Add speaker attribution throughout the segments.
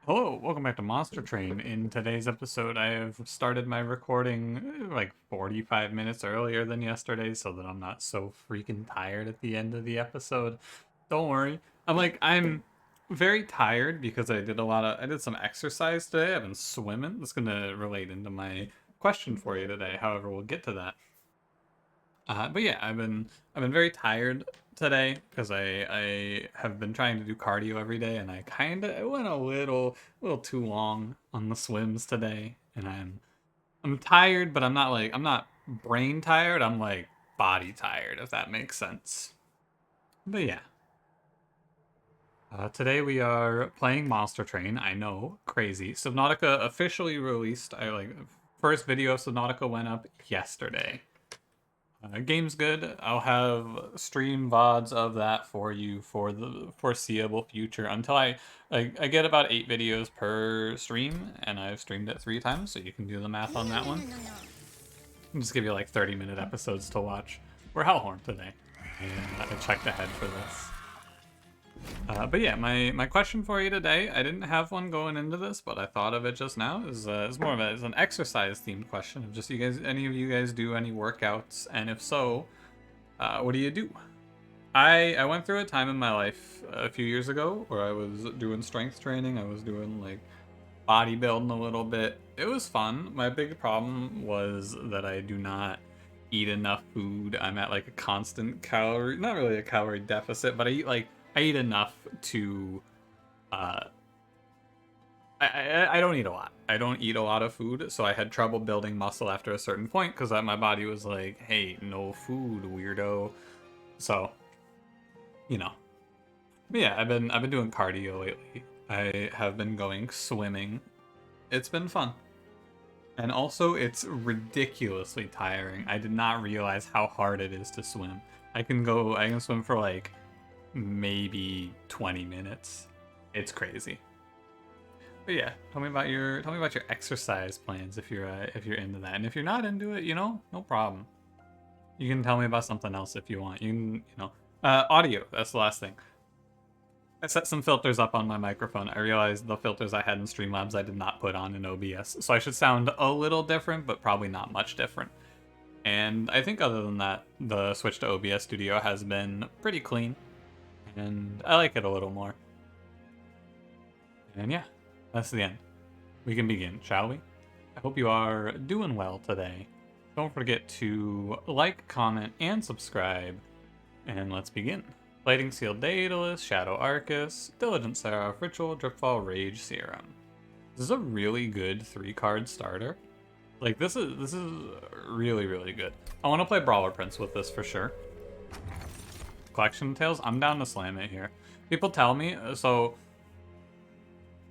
Speaker 1: Hello, welcome back to Monster Train. In today's episode, I have started my recording like 45 minutes earlier than yesterday so that I'm not so freaking tired at the end of the episode. Don't worry. I'm very tired because I did some exercise today. I've been swimming. That's going to relate into my question for you today. However, we'll get to that. But yeah, I've been very tired today because I have been trying to do cardio every day, and I went a little too long on the swims today, and I'm tired, but I'm not brain tired. I'm like body tired, if that makes sense. But yeah, today we are playing Monster Train. I know, crazy. Subnautica officially released. First video of Subnautica went up yesterday. Game's good. I'll have stream VODs of that for you for the foreseeable future until I get about 8 videos per stream, and I've streamed it 3 times, so you can do the math on that one. I'll just give you like 30-minute episodes to watch. We're Hellhorned today, and I checked ahead for this. But yeah, my question for you today, I didn't have one going into this, but I thought of it just now. Is more of it's an exercise themed question. Of just any of you guys do any workouts, and if so, what do you do? I went through a time in my life a few years ago where I was doing strength training. I was doing like bodybuilding a little bit. It was fun. My big problem was that I do not eat enough food. I'm at like a constant calorie, not really a calorie deficit, but I eat enough to uh I don't eat a lot. I don't eat a lot of food, so I had trouble building muscle after a certain point because my body was like, "Hey, no food, weirdo." So, you know. But yeah, I've been doing cardio lately. I have been going swimming. It's been fun. And also, it's ridiculously tiring. I did not realize how hard it is to swim. I can swim for like maybe 20 minutes. It's crazy. But yeah, tell me about your exercise plans if you're into that. And if you're not into it, no problem. You can tell me about something else if you want. Audio, that's the last thing. I set some filters up on my microphone. I realized the filters I had in Streamlabs I did not put on in OBS. So I should sound a little different, but probably not much different. And I think other than that, the switch to OBS Studio has been pretty clean. And I like it a little more. And yeah, that's the end. We can begin, shall we? I hope you are doing well today. Don't forget to like, comment, and subscribe. And let's begin. Lighting Sealed Daedalus, Shadow Arcus, Diligent Seraph, Ritual, Dripfall, Rage Serum. This is a really good 3-card starter. Like, this is really, really good. I want to play Brawler Prince with this for sure. Collection of Tales, I'm down to slam it here. People tell me, so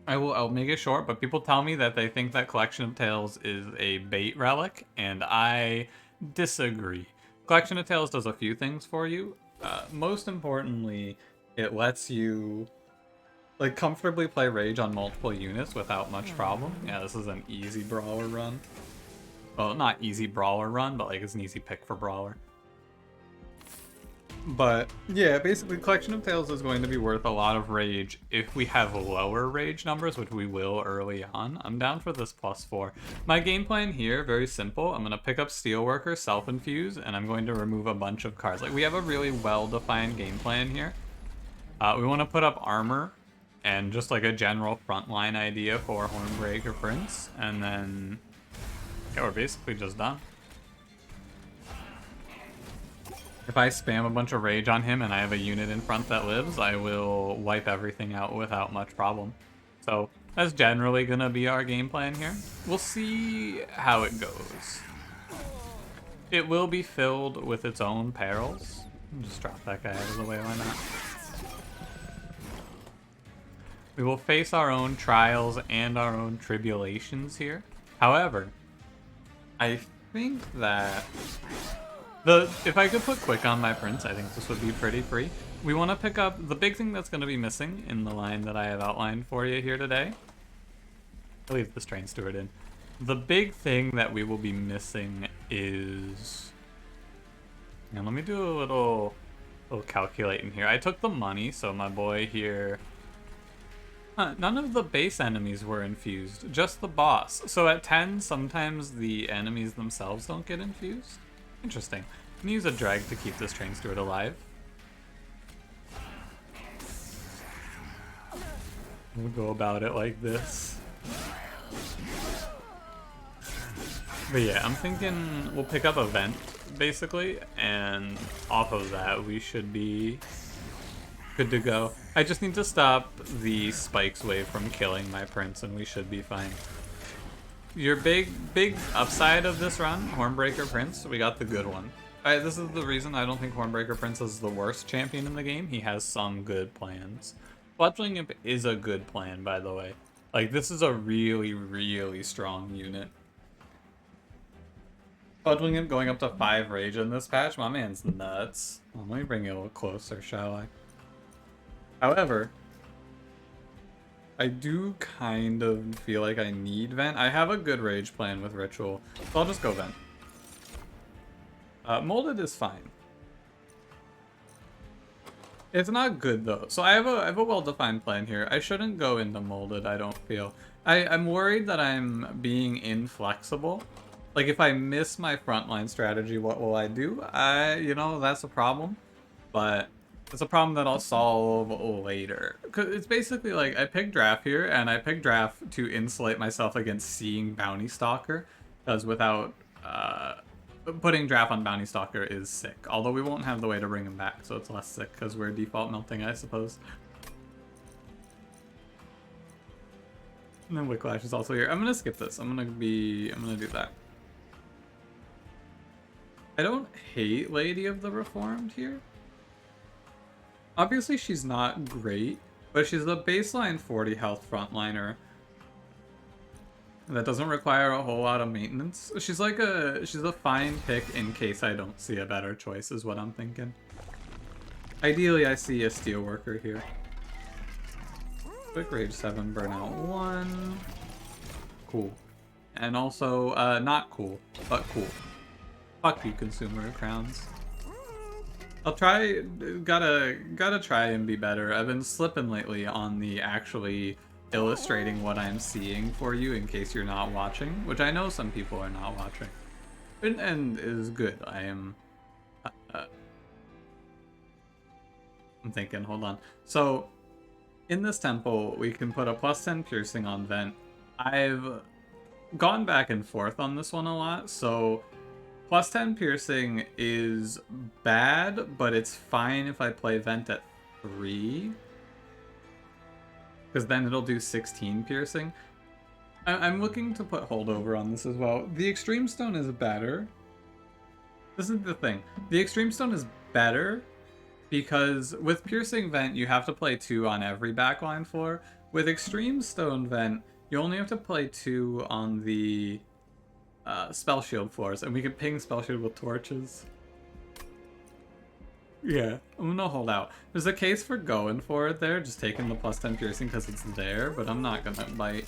Speaker 1: I'll make it short, but people tell me that they think that Collection of Tales is a bait relic, and I disagree. Collection of Tales does a few things for you. Most importantly, it lets you like comfortably play Rage on multiple units without much problem. Yeah, this is an easy Brawler run. Well, not easy Brawler run, but like it's an easy pick for Brawler. But yeah, basically Collection of Tales is going to be worth a lot of Rage if we have lower Rage numbers, which we will early on. I'm down for this +4. My game plan here, very simple. I'm going to pick up Steelworker, Self-Infuse, and I'm going to remove a bunch of cards. Like, we have a really well-defined game plan here. We want to put up Armor and just like a general frontline idea for Hornbreaker Prince, and then yeah, we're basically just done. If I spam a bunch of Rage on him and I have a unit in front that lives, I will wipe everything out without much problem. So that's generally going to be our game plan here. We'll see how it goes. It will be filled with its own perils. Just drop that guy out of the way, why not? We will face our own trials and our own tribulations here. However, I think that if I could put Quick on my Prince, I think this would be pretty free. We want to pick up the big thing that's going to be missing in the line that I have outlined for you here today. I'll leave this Train Steward in. The big thing that we will be missing is... Now let me do a little calculating here. I took the money, so my boy here None of the base enemies were infused, just the boss. So at 10, sometimes the enemies themselves don't get infused. Interesting. I'm gonna use a drag to keep this train steward alive. We'll go about it like this. But yeah, I'm thinking we'll pick up a vent, basically, and off of that we should be good to go. I just need to stop the spikes wave from killing my prince and we should be fine. Your big upside of this run, Hornbreaker Prince, we got the good one. This is the reason I don't think Hornbreaker Prince is the worst champion in the game. He has some good plans. Fledgling Imp is a good plan, by the way. Like, this is a really, really strong unit. Fledgling Imp going up to 5 rage in this patch, my man's nuts. Well, let me bring it a little closer, shall I? However, I do kind of feel like I need Vent. I have a good rage plan with Ritual, so I'll just go Vent. Molded is fine. It's not good though. So I have a well-defined plan here. I shouldn't go into Molded, I don't feel. I'm worried that I'm being inflexible. Like if I miss my frontline strategy, what will I do? You know, that's a problem. But it's a problem that I'll solve later. Cause it's basically like I picked Draft here, and I picked Draft to insulate myself against seeing Bounty Stalker. Because without putting Draft on Bounty Stalker is sick. Although we won't have the way to bring him back, so it's less sick because we're default melting, I suppose. And then Wicklash is also here. I'm gonna skip this. I'm gonna do that. I don't hate Lady of the Reformed here. Obviously she's not great, but she's the baseline 40 health frontliner that doesn't require a whole lot of maintenance. She's a fine pick in case I don't see a better choice is what I'm thinking. Ideally I see a Steelworker here. Quick Rage 7, Burnout 1. Cool. And also, not cool, but cool. Fuck you, Consumer Crowns. I'll try, gotta try and be better. I've been slipping lately on the actually illustrating what I'm seeing for you in case you're not watching, which I know some people are not watching. And is good. I'm thinking, hold on. So, in this temple, we can put a +10 piercing on Vent. I've gone back and forth on this one a lot, so +10 piercing is bad, but it's fine if I play Vent at 3. Because then it'll do 16 piercing. I'm looking to put holdover on this as well. The Extreme Stone is better. This is the thing. The Extreme Stone is better because with Piercing Vent, you have to play 2 on every backline floor. With Extreme Stone Vent, you only have to play 2 on the Spell Shield floors, and we can ping Spell Shield with torches. Yeah, I'm gonna hold out. There's a case for going for it there, just taking the +10 piercing because it's there, but I'm not gonna bite.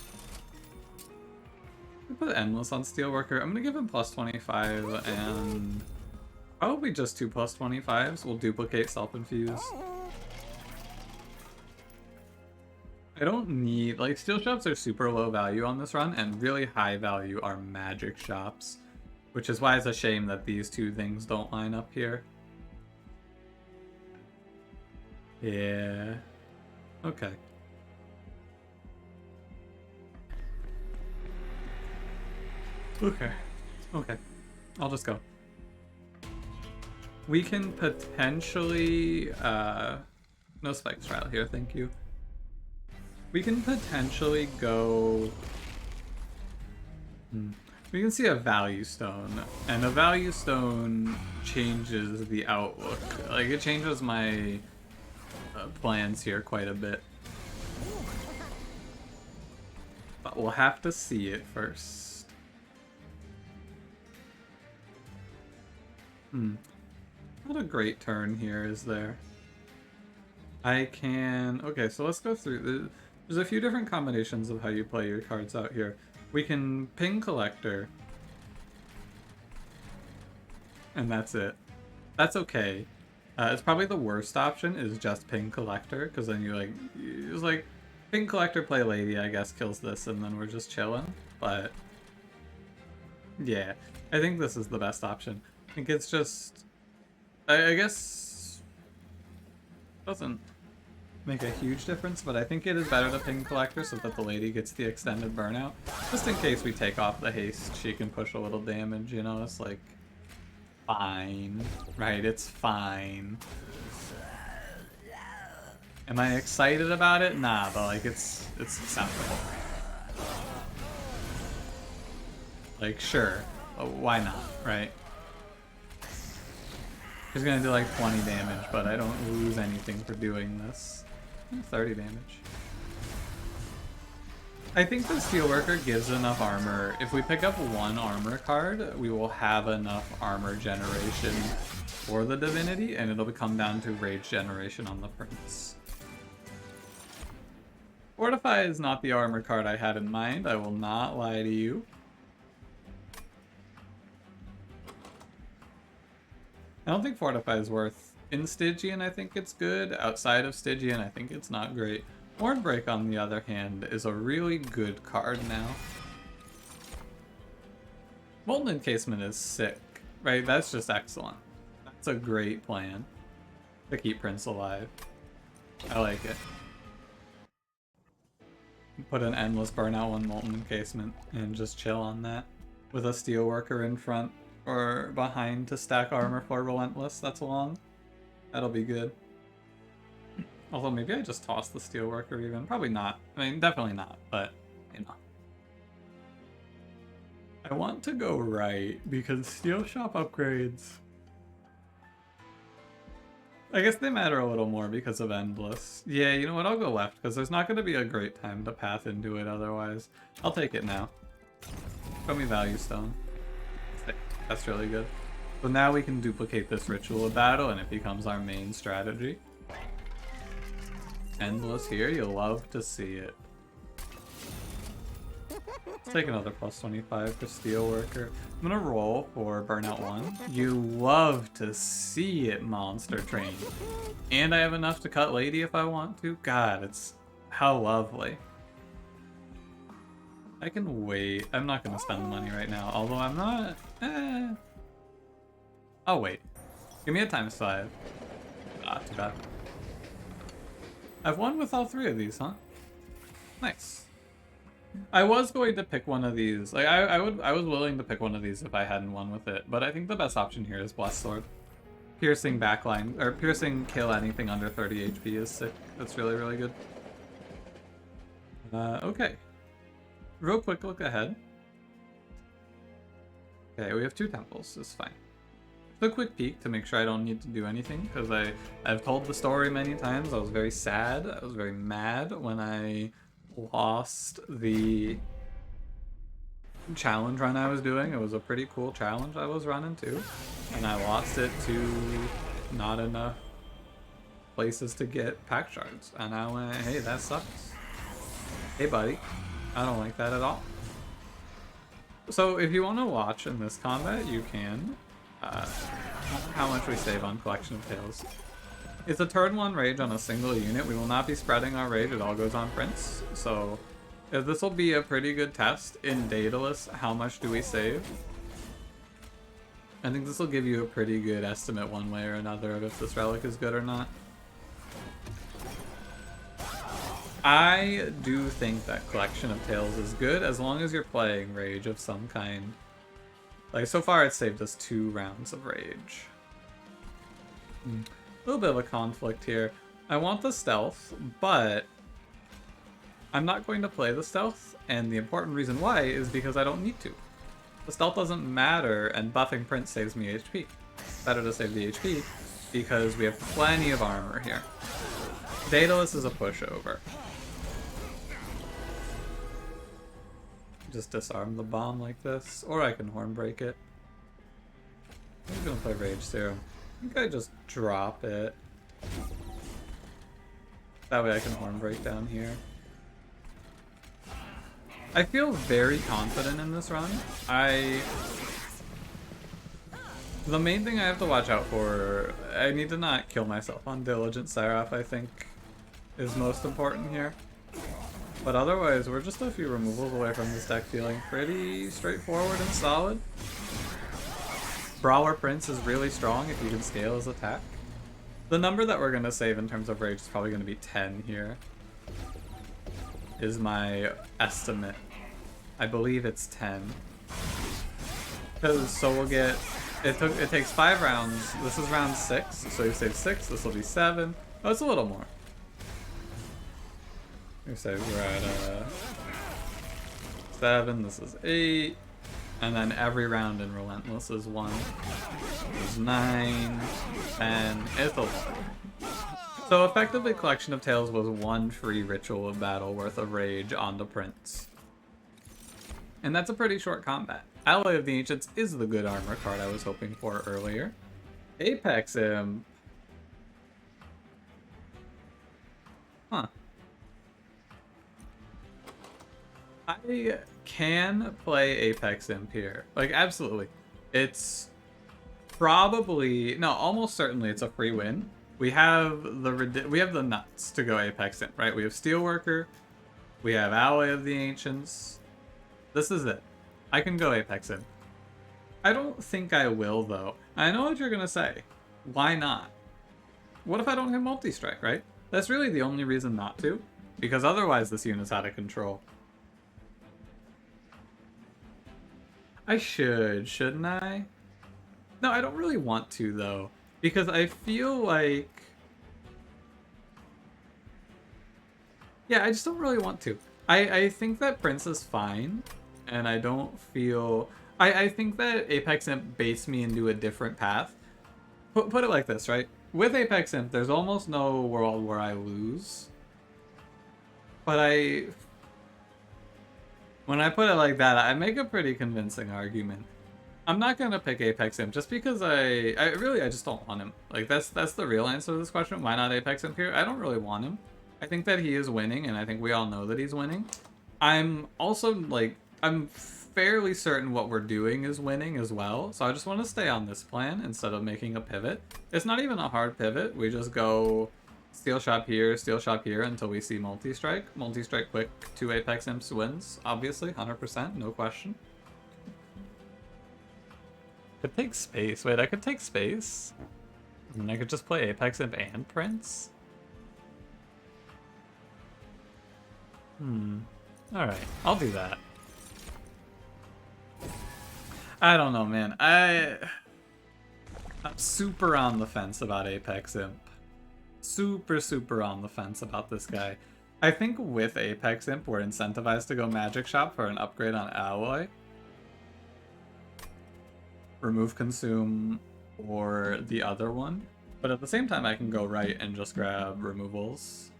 Speaker 1: I put Endless on Steelworker. I'm gonna give him +25 and probably just 2 +25s. We'll duplicate Self-Infuse. I don't need, like, Steel Shops are super low value on this run, and really high value are Magic Shops, which is why it's a shame that these two things don't line up here. Yeah. Okay. Okay. Okay. I'll just go. We can potentially... no Spikes Trial here, thank you. We can potentially go... We can see a Value Stone, and a Value Stone changes the outlook. Like, it changes my... plans here quite a bit. But we'll have to see it first. Not a great turn here, is there? I can... Okay, so let's go through. There's a few different combinations of how you play your cards out here. We can ping Collector. And that's it. That's okay. It's probably the worst option is just ping Collector, because then it's like, Pink Collector play Lady, I guess, kills this, and then we're just chilling. But yeah, I think this is the best option. I think it's just, I guess, doesn't make a huge difference, but I think it is better to Pink Collector so that the Lady gets the extended burnout. Just in case we take off the haste, she can push a little damage, you know? It's like, fine, right? It's fine. Am I excited about it? Nah, but like it's acceptable. Like sure, why not, right? He's gonna do like 20 damage, but I don't lose anything for doing this. 30 damage. I think the Steelworker gives enough armor. If we pick up one armor card, we will have enough armor generation for the Divinity, and it'll come down to rage generation on the Prince. Fortify is not the armor card I had in mind, I will not lie to you. I don't think Fortify is worth. In Stygian, I think it's good. Outside of Stygian, I think it's not great. Wardbreak, on the other hand, is a really good card now. Molten Encasement is sick, right? That's just excellent. That's a great plan to keep Prince alive. I like it. Put an endless burnout on Molten Encasement and just chill on that. With a Steelworker in front or behind to stack armor for Relentless that's long. That'll be good. Although maybe I just toss the Steelworker even. Probably not. I mean, definitely not, but, you know. I want to go right because Steel Shop upgrades, I guess they matter a little more because of Endless. Yeah, you know what? I'll go left because there's not going to be a great time to path into it otherwise. I'll take it now. Show me Value Stone. That's really good. So now we can duplicate this Ritual of Battle and it becomes our main strategy. Endless here, you'll love to see it. Let's take another plus 25 for Steelworker. I'm gonna roll for Burnout 1. You love to see it, Monster Train. And I have enough to cut Lady if I want to. God, it's how lovely. I can wait. I'm not gonna spend the money right now, although I'm not. I'll wait. Give me a ×5. Ah, too bad. I've won with all three of these, huh? Nice. I was going to pick one of these. Like I was willing to pick one of these if I hadn't won with it, but I think the best option here is Blessed Sword. Piercing backline or piercing kill anything under 30 HP is sick. That's really, really good. Okay. Real quick look ahead. Okay, we have 2 temples. It's fine. A quick peek to make sure I don't need to do anything, because I've told the story many times. I was very sad. I was very mad when I lost the challenge run I was doing. It was a pretty cool challenge I was running too, and I lost it to not enough places to get pack shards. And I went, hey, that sucks. Hey, buddy. I don't like that at all. So if you want to watch in this combat, you can. How much we save on Collection of Tales. It's a turn 1 rage on a single unit. We will not be spreading our rage. It all goes on Prince. So this will be a pretty good test in Daedalus. How much do we save? I think this will give you a pretty good estimate one way or another of if this relic is good or not. I do think that Collection of Tales is good as long as you're playing rage of some kind. Like, so far it's saved us 2 rounds of rage. A little bit of a conflict here. I want the stealth, but I'm not going to play the stealth, and the important reason why is because I don't need to. The stealth doesn't matter, and buffing Prince saves me HP. Better to save the HP, because we have plenty of armor here. Daedalus is a pushover. Just disarm the bomb like this, or I can horn break it. I'm gonna play Rage Serum. I think I just drop it. That way I can horn break down here. I feel very confident in this run. The main thing I have to watch out for, I need to not kill myself on Diligent Seraph, I think, is most important here. But otherwise, we're just a few removals away from this deck feeling pretty straightforward and solid. Brawler Prince is really strong if you can scale his attack. The number that we're going to save in terms of rage is probably going to be 10 here. Is my estimate. I believe it's 10. So we'll get... It takes 5 rounds. This is round 6, so you save 6. This will be 7. Oh, it's a little more. You say we're at 7. This is 8. And then every round in Relentless is 1. There's 9, 10, it's a lot. So effectively, Collection of Tales was 1 free Ritual of Battle worth of rage on the Prince. And that's a pretty short combat. Ally of the Ancients is the good armor card I was hoping for earlier. Apex Imp. Huh. I can play Apex Imp here. Like, absolutely. It's probably... No, almost certainly it's a free win. We have the nuts to go Apex Imp, right? We have Steelworker. We have Ally of the Ancients. This is it. I can go Apex Imp. I don't think I will, though. I know what you're going to say. Why not? What if I don't have multi-strike, right? That's really the only reason not to. Because otherwise this unit's out of control. I shouldn't I? No, I don't really want to, though. Because I feel like... Yeah, I just don't really want to. I think that Prince is fine. And I don't feel... I think that Apex Imp based me into a different path. Put it like this, right? With Apex Imp, there's almost no world where I lose. But when I put it like that, I make a pretty convincing argument. I'm not gonna pick Apex Imp just because I just don't want him. Like that's the real answer to this question. Why not Apex Imp here? I don't really want him. I think that he is winning, and I think we all know that he's winning. I'm also like I'm fairly certain what we're doing is winning as well. So I just want to stay on this plan instead of making a pivot. It's not even a hard pivot. We just go Steel Shop here until we see multi-strike. Multi-strike quick, 2 Apex Imps wins, obviously, 100%, no question. Could take space. Wait, I could take space? And I could just play Apex Imp and Prince? Alright, I'll do that. I don't know, man. I'm super on the fence about Apex Imp. Super on the fence about this guy. I think with Apex Imp, we're incentivized to go Magic Shop for an upgrade on Alloy. Remove Consume or the other one. But at the same time, I can go right and just grab removals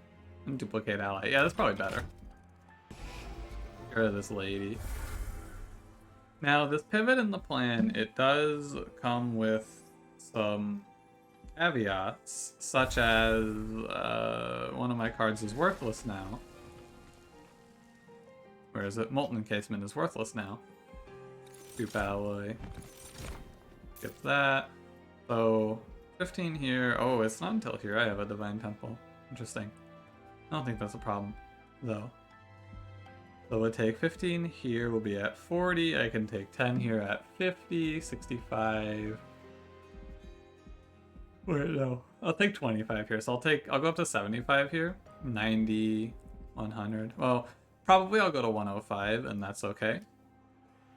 Speaker 1: and duplicate Ally. Yeah, that's probably better. Get rid of this lady. Now, this pivot in the plan, it does come with some caveats, such as one of my cards is worthless now. Where is it? Molten Encasement is worthless now. Dupe Alloy. Get that. So, 15 here. Oh, it's not until here I have a Divine Temple. Interesting. I don't think that's a problem, though. So we'll take 15 here, we'll be at 40. I can take 10 here at 50, 65. Wait, no. I'll take 25 here. So I'll go up to 75 here. 90, 100. Well, probably I'll go to 105 and that's okay.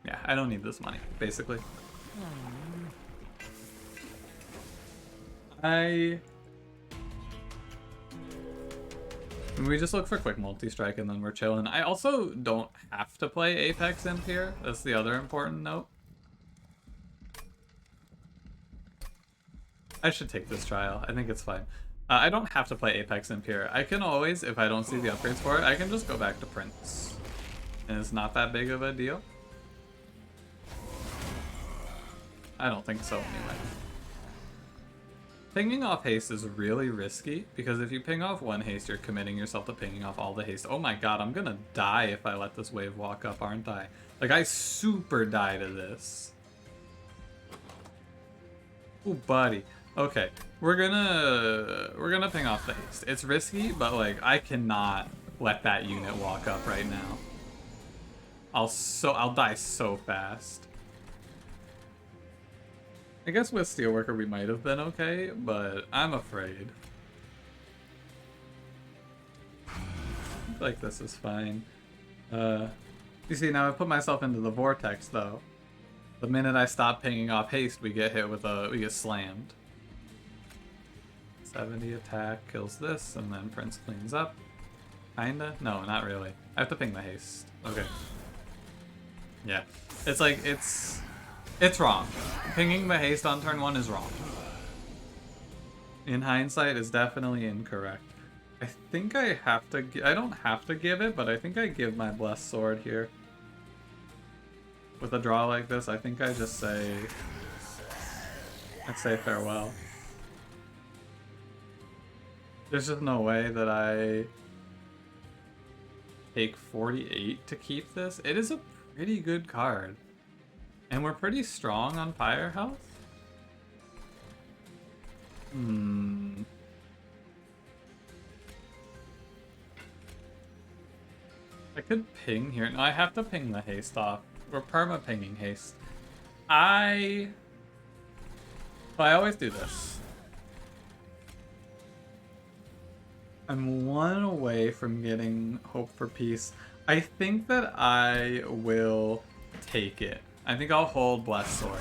Speaker 1: Yeah, I don't need this money, basically. We just look for quick multi-strike and then we're chilling. I also don't have to play Apex Imp here. That's the other important note. I should take this trial. I think it's fine. I don't have to play Apex Imp here. I can always, if I don't see the upgrades for it, I can just go back to Prince. And it's not that big of a deal. I don't think so anyway. Pinging off haste is really risky, because if you ping off one haste, you're committing yourself to pinging off all the haste. Oh my god, I'm gonna die if I let this wave walk up, aren't I? Like, I super die to this. Ooh, buddy. Okay, we're gonna ping off the haste. It's risky, but like, I cannot let that unit walk up right now. I'll die so fast. I guess with Steelworker we might have been okay, but I'm afraid. Like this is fine. You see, now I put myself into the vortex though. The minute I stop pinging off haste, we get hit with we get slammed. 70 attack kills this, and then Prince cleans up. Kinda? No, not really. I have to ping the haste. Okay. Yeah. It's like, it's wrong. Pinging the haste on turn 1 is wrong. In hindsight, it's definitely incorrect. I think I have to... I don't have to give it, but I think I give my Blessed Sword here. With a draw like this, I think I just say... I'd say farewell. There's just no way that I... take 48 to keep this. It is a pretty good card. And we're pretty strong on fire health. I could ping here. No, I have to ping the haste off. We're perma-pinging haste. But I always do this. I'm one away from getting Hope for Peace. I think that I will take it. I think I'll hold Blessed Sword.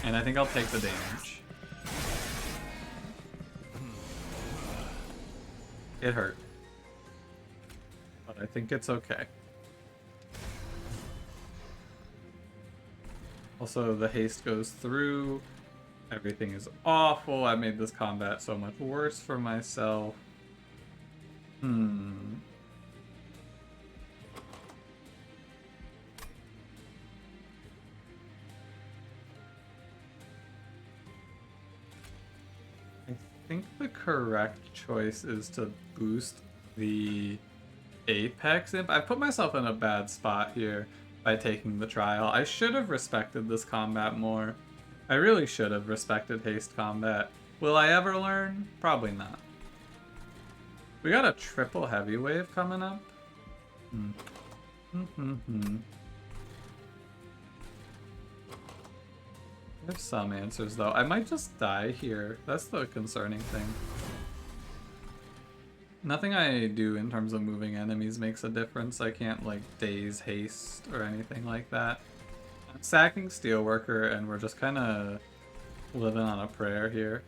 Speaker 1: And I think I'll take the damage. It hurt. But I think it's okay. Also, the haste goes through. Everything is awful. I made this combat so much worse for myself. I think the correct choice is to boost the Apex Imp. I put myself in a bad spot here by taking the trial. I should have respected this combat more. I really should have respected haste combat. Will I ever learn? Probably not. We got a triple heavy wave coming up. There's some answers though. I might just die here. That's the concerning thing. Nothing I do in terms of moving enemies makes a difference. I can't like daze haste or anything like that. I'm sacking Steelworker and we're just kind of living on a prayer here.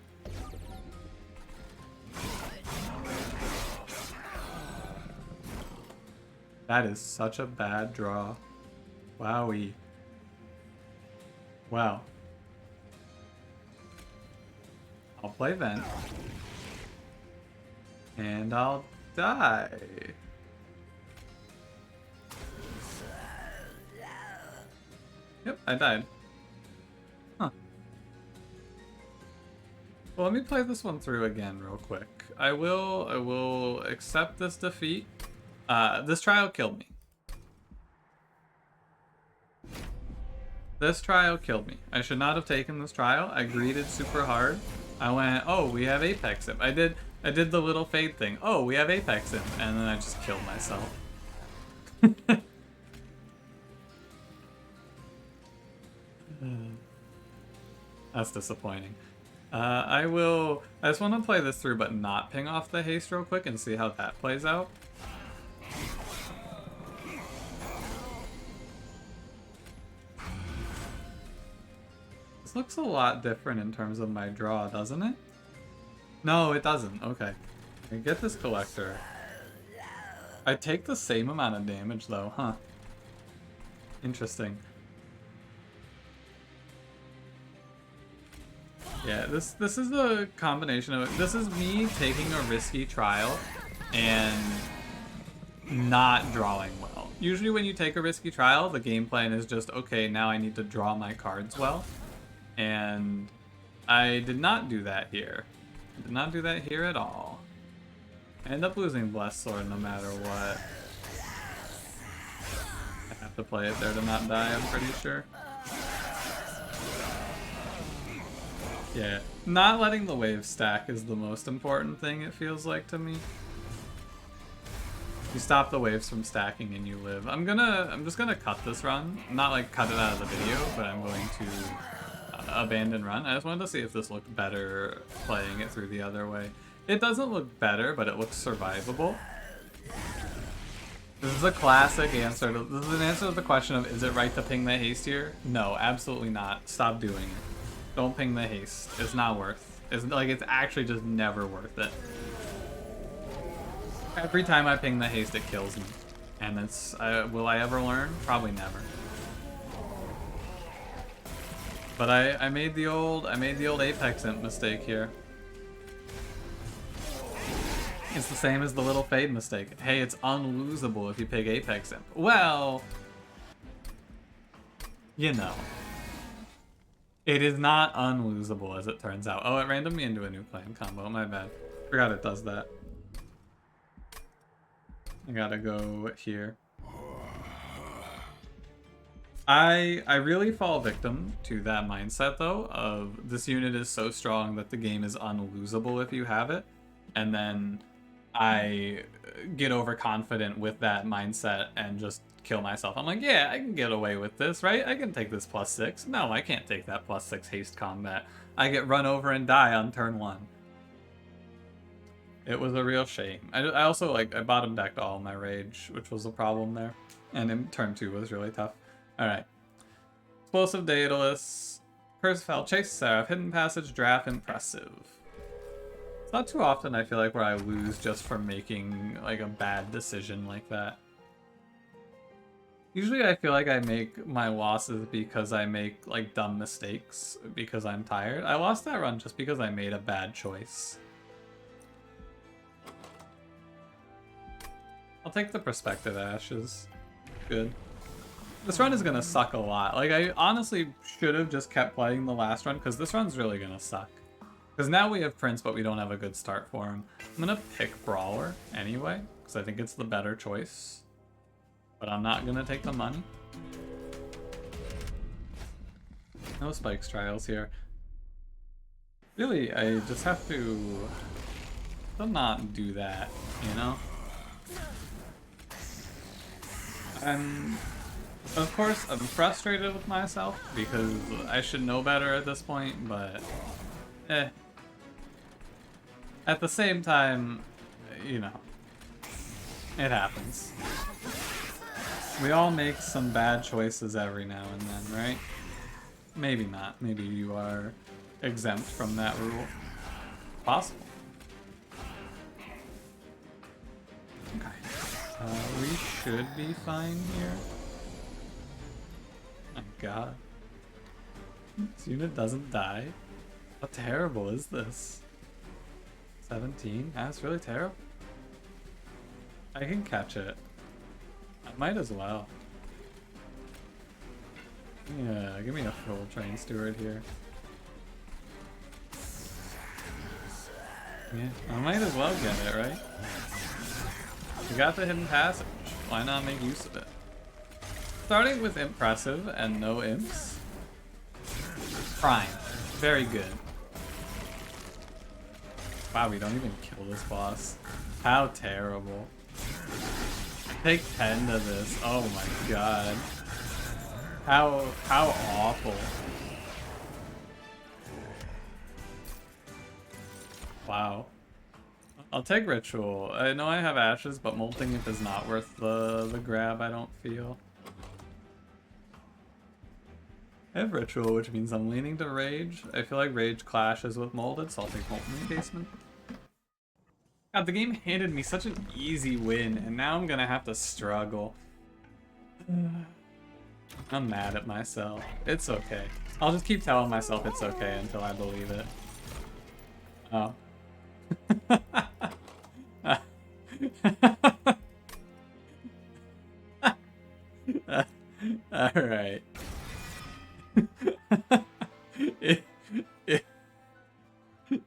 Speaker 1: That is such a bad draw. Wowie. Wow. I'll play Vent. And I'll die. Yep, I died. Huh. Well, let me play this one through again real quick. I will accept this defeat. This trial killed me. This trial killed me. I should not have taken this trial. I greeted super hard. I went, oh, we have Apex Imp. I did the little fade thing. Oh, we have Apex Imp. And then I just killed myself. That's disappointing. I just want to play this through but not ping off the haste real quick and see how that plays out. This looks a lot different in terms of my draw, doesn't it? No, it doesn't. Okay. I get this collector. I take the same amount of damage though, huh? Interesting. Yeah, this is the combination of it. This is me taking a risky trial and not drawing well. Usually when you take a risky trial, the game plan is just, okay, now I need to draw my cards well. And I did not do that here. I did not do that here at all. I end up losing Blessed Sword no matter what. I have to play it there to not die, I'm pretty sure. Yeah, not letting the wave stack is the most important thing, it feels like to me. You stop the waves from stacking and you live. I'm just gonna cut this run. Not like cut it out of the video, but I'm going to abandon run. I just wanted to see if this looked better playing it through the other way. It doesn't look better, but it looks survivable. This is a classic answer. This is an answer to the question of, is it right to ping the haste here? No, absolutely not. Stop doing it. Don't ping the haste. It's not worth. It's actually just never worth it. Every time I ping the haste, it kills me. And it's, will I ever learn? Probably never. But I made the old Apex Imp mistake here. It's the same as the little Fade mistake. Hey, it's unlosable if you pick Apex Imp. Well, you know. It is not unlosable as it turns out. Oh, it randomed me into a new clan combo. My bad. Forgot it does that. I gotta go here. I really fall victim to that mindset though of this unit is so strong that the game is unlosable if you have it, and then I get overconfident with that mindset and just kill myself. I'm like, yeah, I can get away with this, right? I can take this +6. No, I can't take that +6 haste combat. I get run over and die on turn 1. It was a real shame. I also, I bottom decked all my rage, which was a problem there. And in turn 2 was really tough. Alright. Explosive Daedalus, Percival, Chase Seraph, Hidden Passage, Draft, Impressive. It's not too often I feel like where I lose just for making like a bad decision like that. Usually I feel like I make my losses because I make like dumb mistakes because I'm tired. I lost that run just because I made a bad choice. I'll take the Perspective Ashes. Good. This run is gonna suck a lot. Like, I honestly should have just kept playing the last run because this run's really gonna suck. Because now we have Prince, but we don't have a good start for him. I'm gonna pick Brawler anyway, because I think it's the better choice. But I'm not gonna take the money. No Spikes Trials here. Really, I just have to not do that, you know? Of course, I'm frustrated with myself because I should know better at this point, but at the same time, you know, it happens. We all make some bad choices every now and then, right? Maybe not. Maybe you are exempt from that rule. Possible. Okay. We should be fine here. Oh my god. This unit doesn't die? How terrible is this? 17? That's really terrible. I can catch it. I might as well. Yeah, give me a full train steward here. Yeah, I might as well get it, right? We got the hidden passage. Why not make use of it? Starting with impressive and no imps. Prime. Very good. Wow, we don't even kill this boss. How terrible. Take 10 to this. Oh my god. How awful. Wow. I'll take Ritual. I know I have Ashes, but Molting Imp is not worth the grab, I don't feel. I have Ritual, which means I'm leaning to Rage. I feel like Rage clashes with Molded, so I'll take Molten Encasement. God, the game handed me such an easy win, and now I'm gonna have to struggle. I'm mad at myself. It's okay. I'll just keep telling myself it's okay until I believe it. Oh. Alright.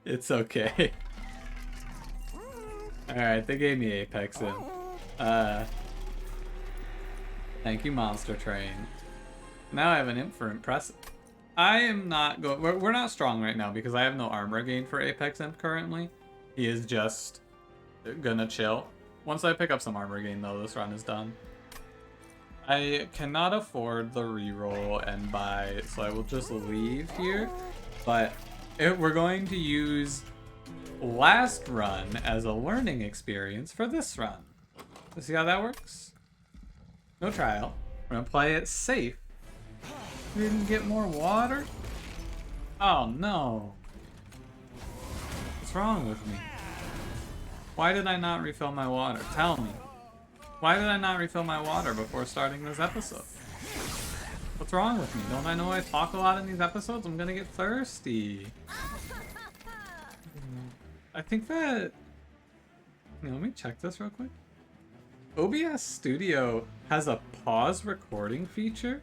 Speaker 1: It's okay. Alright, they gave me Apex in. Thank you, Monster Train. Now I have an imp for Impressive. I am not going... We're not strong right now because I have no armor gain for Apex Imp currently. He is just gonna chill. Once I pick up some armor gain, though, this run is done. I cannot afford the reroll and buy, so I will just leave here. But we're going to use last run as a learning experience for this run. So see how that works? No trial. We're gonna play it safe. We didn't get more water? Oh no. What's wrong with me? Why did I not refill my water? Tell me. Why did I not refill my water before starting this episode? What's wrong with me? Don't I know I talk a lot in these episodes? I'm gonna get thirsty. I think that... let me check this real quick. OBS Studio has a pause recording feature.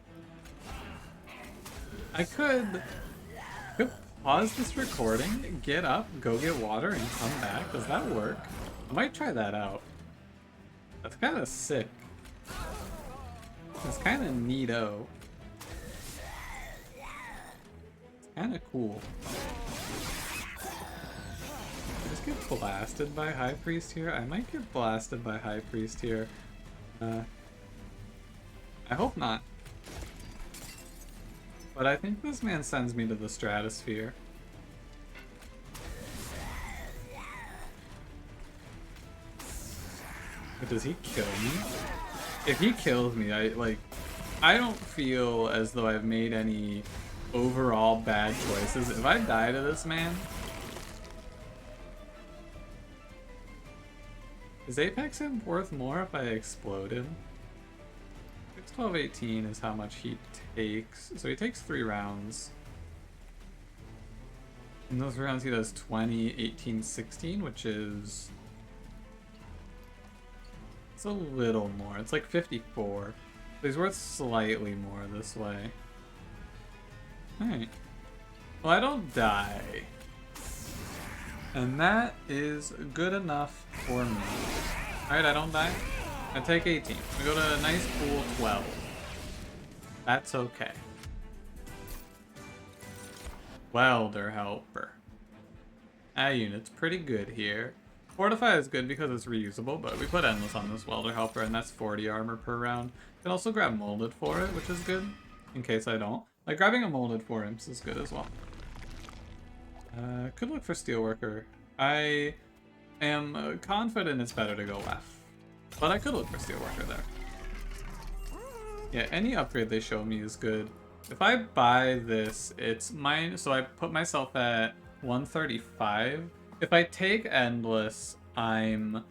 Speaker 1: I could pause this recording, get up, go get water, and come back. Does that work? I might try that out. That's kind of sick. It's kind of neato. It's kind of cool. I just get blasted by High Priest here. I might get blasted by High Priest here. I hope not. But I think this man sends me to the stratosphere. But does he kill me? If he kills me, I don't feel as though I've made any overall bad choices. If I die to this man... Is Apex Imp worth more if I explode him? 6, 12, 18 is how much he takes. So he takes 3 rounds. In those rounds he does 20, 18, 16, which is... It's a little more. It's like 54. But he's worth slightly more this way. Alright. Well, I don't die. And that is good enough for me. Alright, I don't die. I take 18. We go to a nice cool 12. That's okay. Welder Helper. That unit's pretty good here. Fortify is good because it's reusable, but we put Endless on this Welder Helper, and that's 40 armor per round. You can also grab Molded for it, which is good, in case I don't. Like, grabbing a Molded for Imps is good as well. Could look for Steelworker. I am confident it's better to go left, but I could look for Steelworker there. Yeah, any upgrade they show me is good. If I buy this, it's mine, so I put myself at 135. If I take Endless, I'm...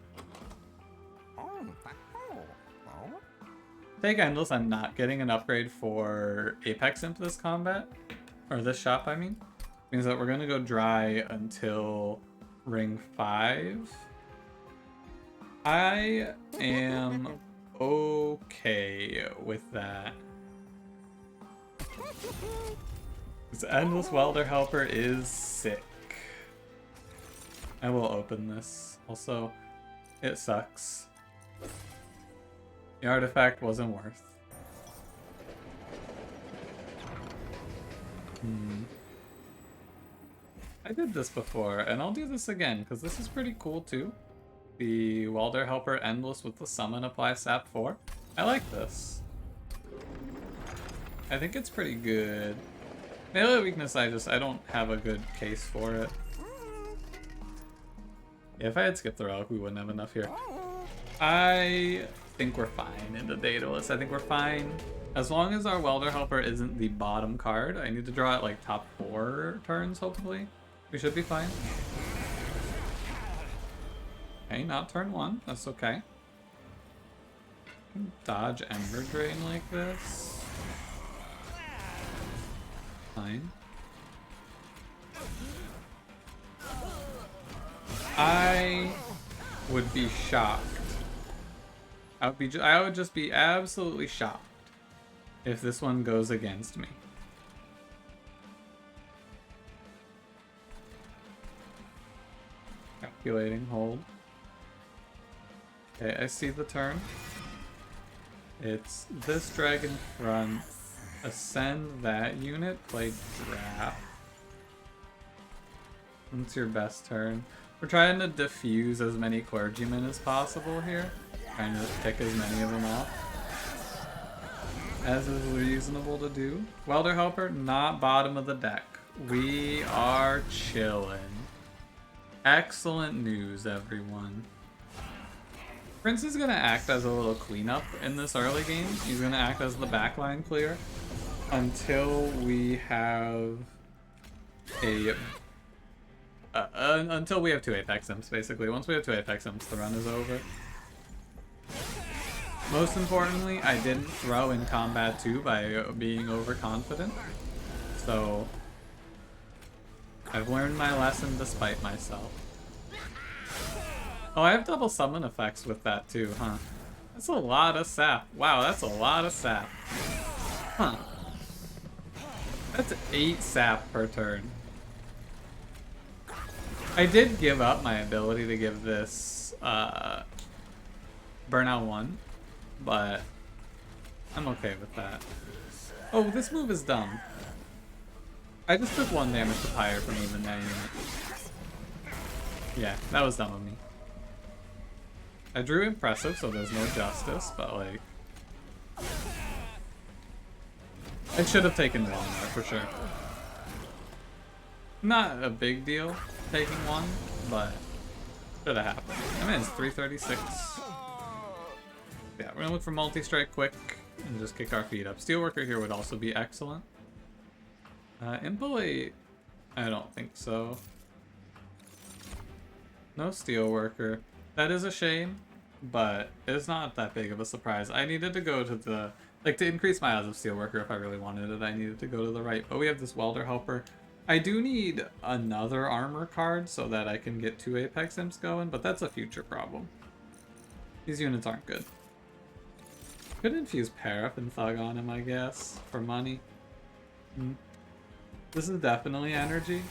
Speaker 1: Take Endless, I'm not getting an upgrade for Apex Imp this combat. Or this shop, I mean. Means that we're gonna go dry until ring 5. I am okay with that. This Endless Welder Helper is sick. I will open this. Also, it sucks. The artifact wasn't worth. I did this before, and I'll do this again, because this is pretty cool too. The Welder Helper Endless with the summon apply sap 4. I like this. I think it's pretty good. Melee weakness, I don't have a good case for it. Yeah, if I had skipped the relic, we wouldn't have enough here. I think we're fine in the data list. I think we're fine. As long as our Welder Helper isn't the bottom card. I need to draw it like top 4 turns, hopefully. We should be fine. Okay, not turn 1. That's okay. Dodge Ember Drain like this. Fine. I would be shocked. I would just be absolutely shocked if this one goes against me. Calculating, hold. Okay, I see the turn. It's this dragon front. Ascend that unit, play draft. What's your best turn? We're trying to diffuse as many clergymen as possible here. Trying to pick as many of them off as is reasonable to do. Welder Helper, not bottom of the deck. We are chilling. Excellent news, everyone. Prince is going to act as a little cleanup in this early game. He's going to act as the backline clear until we have a... until we have 2 Apex Imps, basically. Once we have 2 Apex Imps, the run is over. Most importantly, I didn't throw in Combat 2 by being overconfident. So, I've learned my lesson despite myself. Oh, I have double summon effects with that too, huh? That's a lot of sap. Wow, that's a lot of sap. Huh. That's 8 sap per turn. I did give up my ability to give this Burnout 1, but I'm okay with that. Oh, this move is dumb. I just took 1 damage to Pyre from even that unit. Yeah, that was dumb of me. I drew Impressive, so there's no Justice, but like... I should have taken 1 there, for sure. Not a big deal, taking 1, but should have happened. I mean, it's 336. Yeah, we're gonna look for multi-strike quick and just kick our feet up. Steelworker here would also be excellent. Impulate, I don't think so. No Steelworker. That is a shame, but it's not that big of a surprise. I needed to go to the... Like, to increase my odds of Steelworker if I really wanted it, I needed to go to the right. But we have this Welder Helper. I do need another armor card so that I can get 2 Apex Imps going, but that's a future problem. These units aren't good. Could infuse Paraff and Thug on him, I guess, for money. This is definitely energy.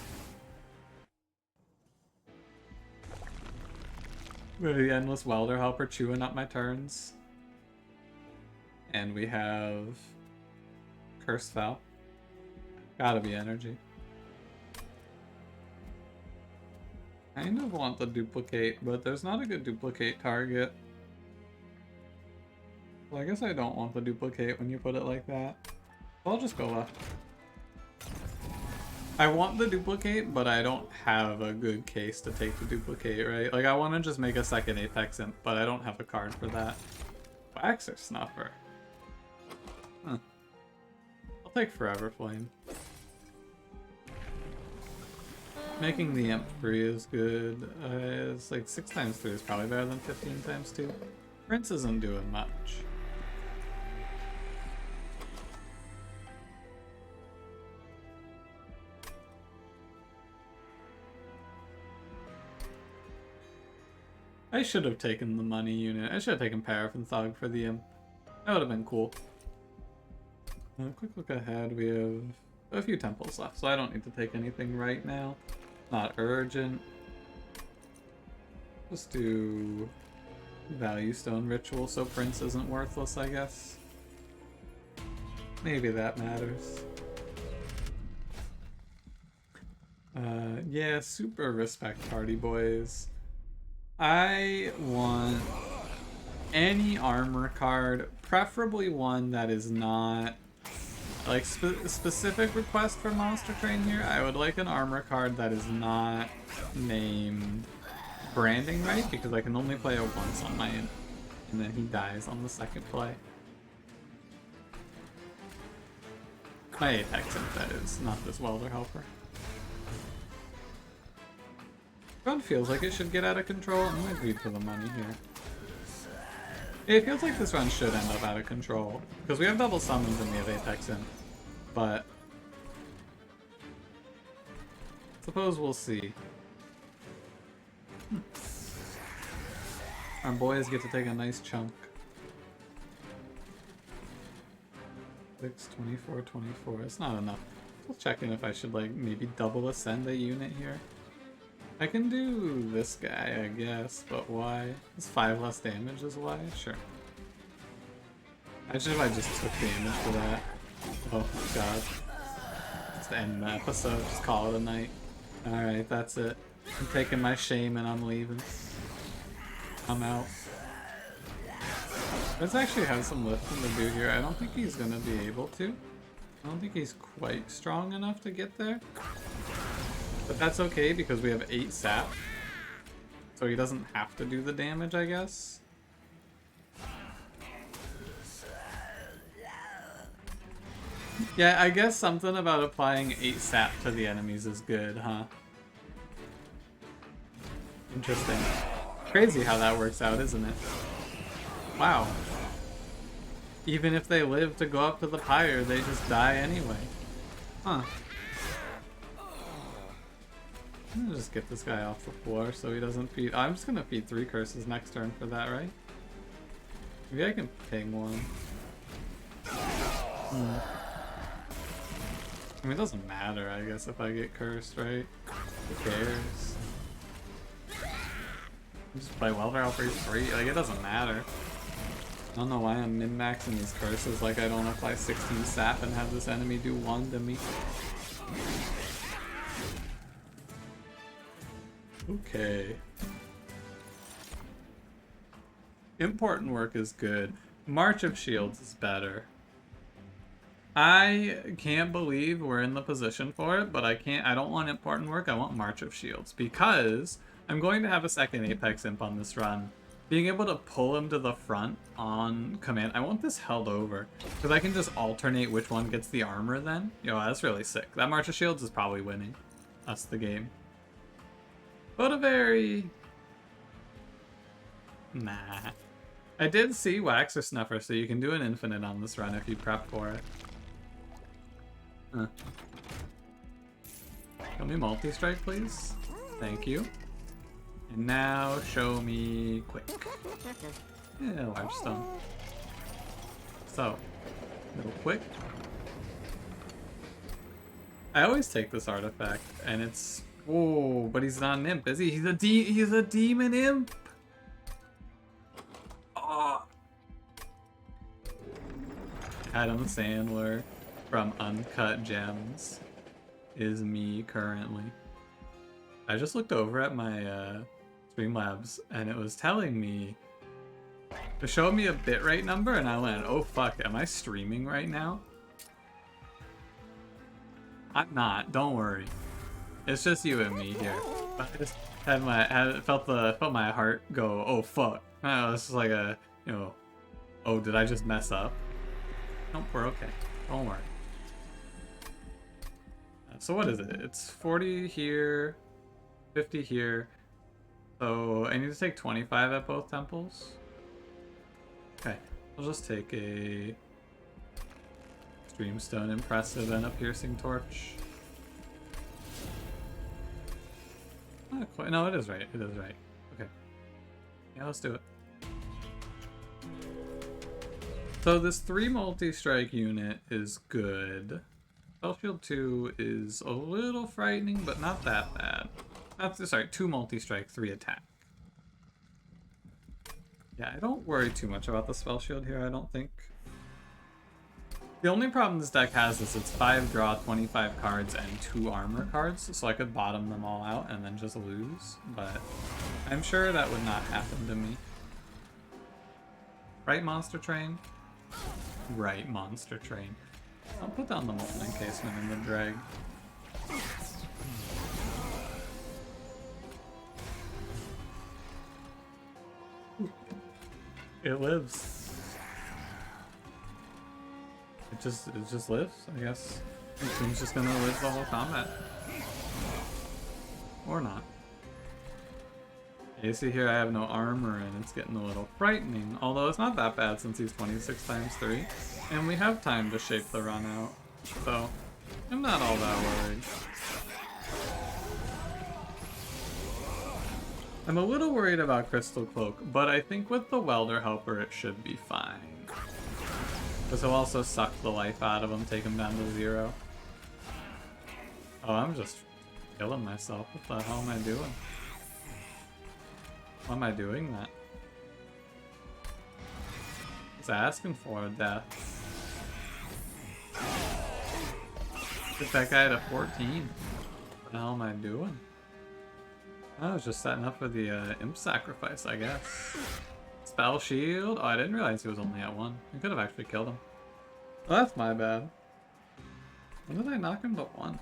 Speaker 1: The Endless Welder Helper chewing up my turns. And we have Cursed Foul. Gotta be energy. Kind of want the duplicate, but there's not a good duplicate target. Well, I guess I don't want the duplicate when you put it like that. So I'll just go left. I want the duplicate, but I don't have a good case to take the duplicate, right? Like, I want to just make a second Apex Imp, but I don't have a card for that. Waxer Snuffer. Huh. I'll take Forever Flame. Making the Imp free is good. It's like 6 times 3 is probably better than 15 times 2. Prince isn't doing much. I should have taken the money unit. I should have taken Paraff and Thug for the Imp. That would have been cool. Quick look ahead. We have a few temples left, so I don't need to take anything right now. Not urgent. Just do Value Stone Ritual so Prince isn't worthless, I guess. Maybe that matters. Yeah, super respect Party Boys. I want any armor card, preferably one that is not like specific request for Monster Train here. I would like an armor card that is not named Branding Right, because I can only play it once on my end, and then he dies on the second play. My Apex Imp, that is, not this Welder Helper. Run feels like it should get out of control. I'm gonna greed for the money here. It feels like this run should end up out of control, because we have double summons and we have Apex Imp, but suppose we'll see. Our boys get to take a nice chunk. 6, 24, 24. It's not enough. I'll check in if I should like maybe double ascend a unit here. I can do this guy, I guess, but why? It's 5 less damage is why? Sure. Actually, if I just took damage for that. Oh god. It's the end of the episode, just call it a night. Alright, that's it. I'm taking my shame and I'm leaving. I'm out. Let's actually have some lifting to do here. I don't think he's gonna be able to. I don't think he's quite strong enough to get there. But that's okay because we have 8 sap. So he doesn't have to do the damage, I guess. Yeah, I guess something about applying 8 sap to the enemies is good, huh? Interesting. Crazy how that works out, isn't it? Wow. Even if they live to go up to the pyre, they just die anyway. Huh. I'm gonna just get this guy off the floor so he doesn't feed. I'm just gonna feed 3 curses next turn for that, right? Maybe I can ping one. I mean, it doesn't matter, I guess, if I get cursed, right? Who cares? Just play Welder Helper 3, like, it doesn't matter. I don't know why I'm min-maxing these curses, like I don't apply 16 sap and have this enemy do 1 to me. Okay. Important work is good. March of Shields is better. I can't believe we're in the position for it, but I don't want important work, I want March of Shields. Because I'm going to have a second Apex Imp on this run. Being able to pull him to the front on command, I want this held over. Because I can just alternate which one gets the armor then. Yo, that's really sick. That March of Shields is probably winning us the game. But a very... Nah. I did see Wax or Snuffer, so you can do an infinite on this run if you prep for it. Huh. Show me multi-strike, please. Thank you. And now show me quick. Yeah, large stone. So, little quick. I always take this artifact, and it's... Whoa, but he's not an imp, is he? He's a demon imp! Oh. Adam Sandler from Uncut Gems is me currently. I just looked over at my Streamlabs and it was telling me, it showed me a bitrate number and I went, oh fuck, am I streaming right now? I'm not, don't worry. It's just you and me here. But I just felt my heart go, oh fuck. Oh, this is like a, you know, oh, did I just mess up? Nope, we're okay. Don't worry. So what is it? It's 40 here, 50 here. So I need to take 25 at both temples. Okay, I'll just take a Streamstone Impressive and a Piercing Torch. Not quite. No, it is right. It is right. Okay. Yeah, let's do it. So this 3 multi-strike unit is good. Spell Shield 2 is a little frightening, but not that bad. That's, sorry, 2 multi-strike, 3 attack. Yeah, I don't worry too much about the Spell Shield here, I don't think. The only problem this deck has is it's 5 draw, 25 cards, and 2 armor cards, so I could bottom them all out and then just lose, but I'm sure that would not happen to me. Right, Monster Train? Right, Monster Train. I'll put down the Molten Encasement and the Drag. It lives. It just lives, I guess. The team's just gonna live the whole combat. Or not. You see here I have no armor and it's getting a little frightening, although it's not that bad since he's 26 times 3. And we have time to shape the run out, so I'm not all that worried. I'm a little worried about Crystal Cloak, but I think with the Welder Helper it should be fine. Because he'll also suck the life out of him, take him down to 0. Oh, I'm just killing myself. What the hell am I doing? Why am I doing that? It's asking for a death. Get that guy to 14. What the hell am I doing? I was just setting up for the imp sacrifice, I guess. Spell shield? Oh, I didn't realize he was only at 1. I could have actually killed him. Well, that's my bad. When did I knock him to 1?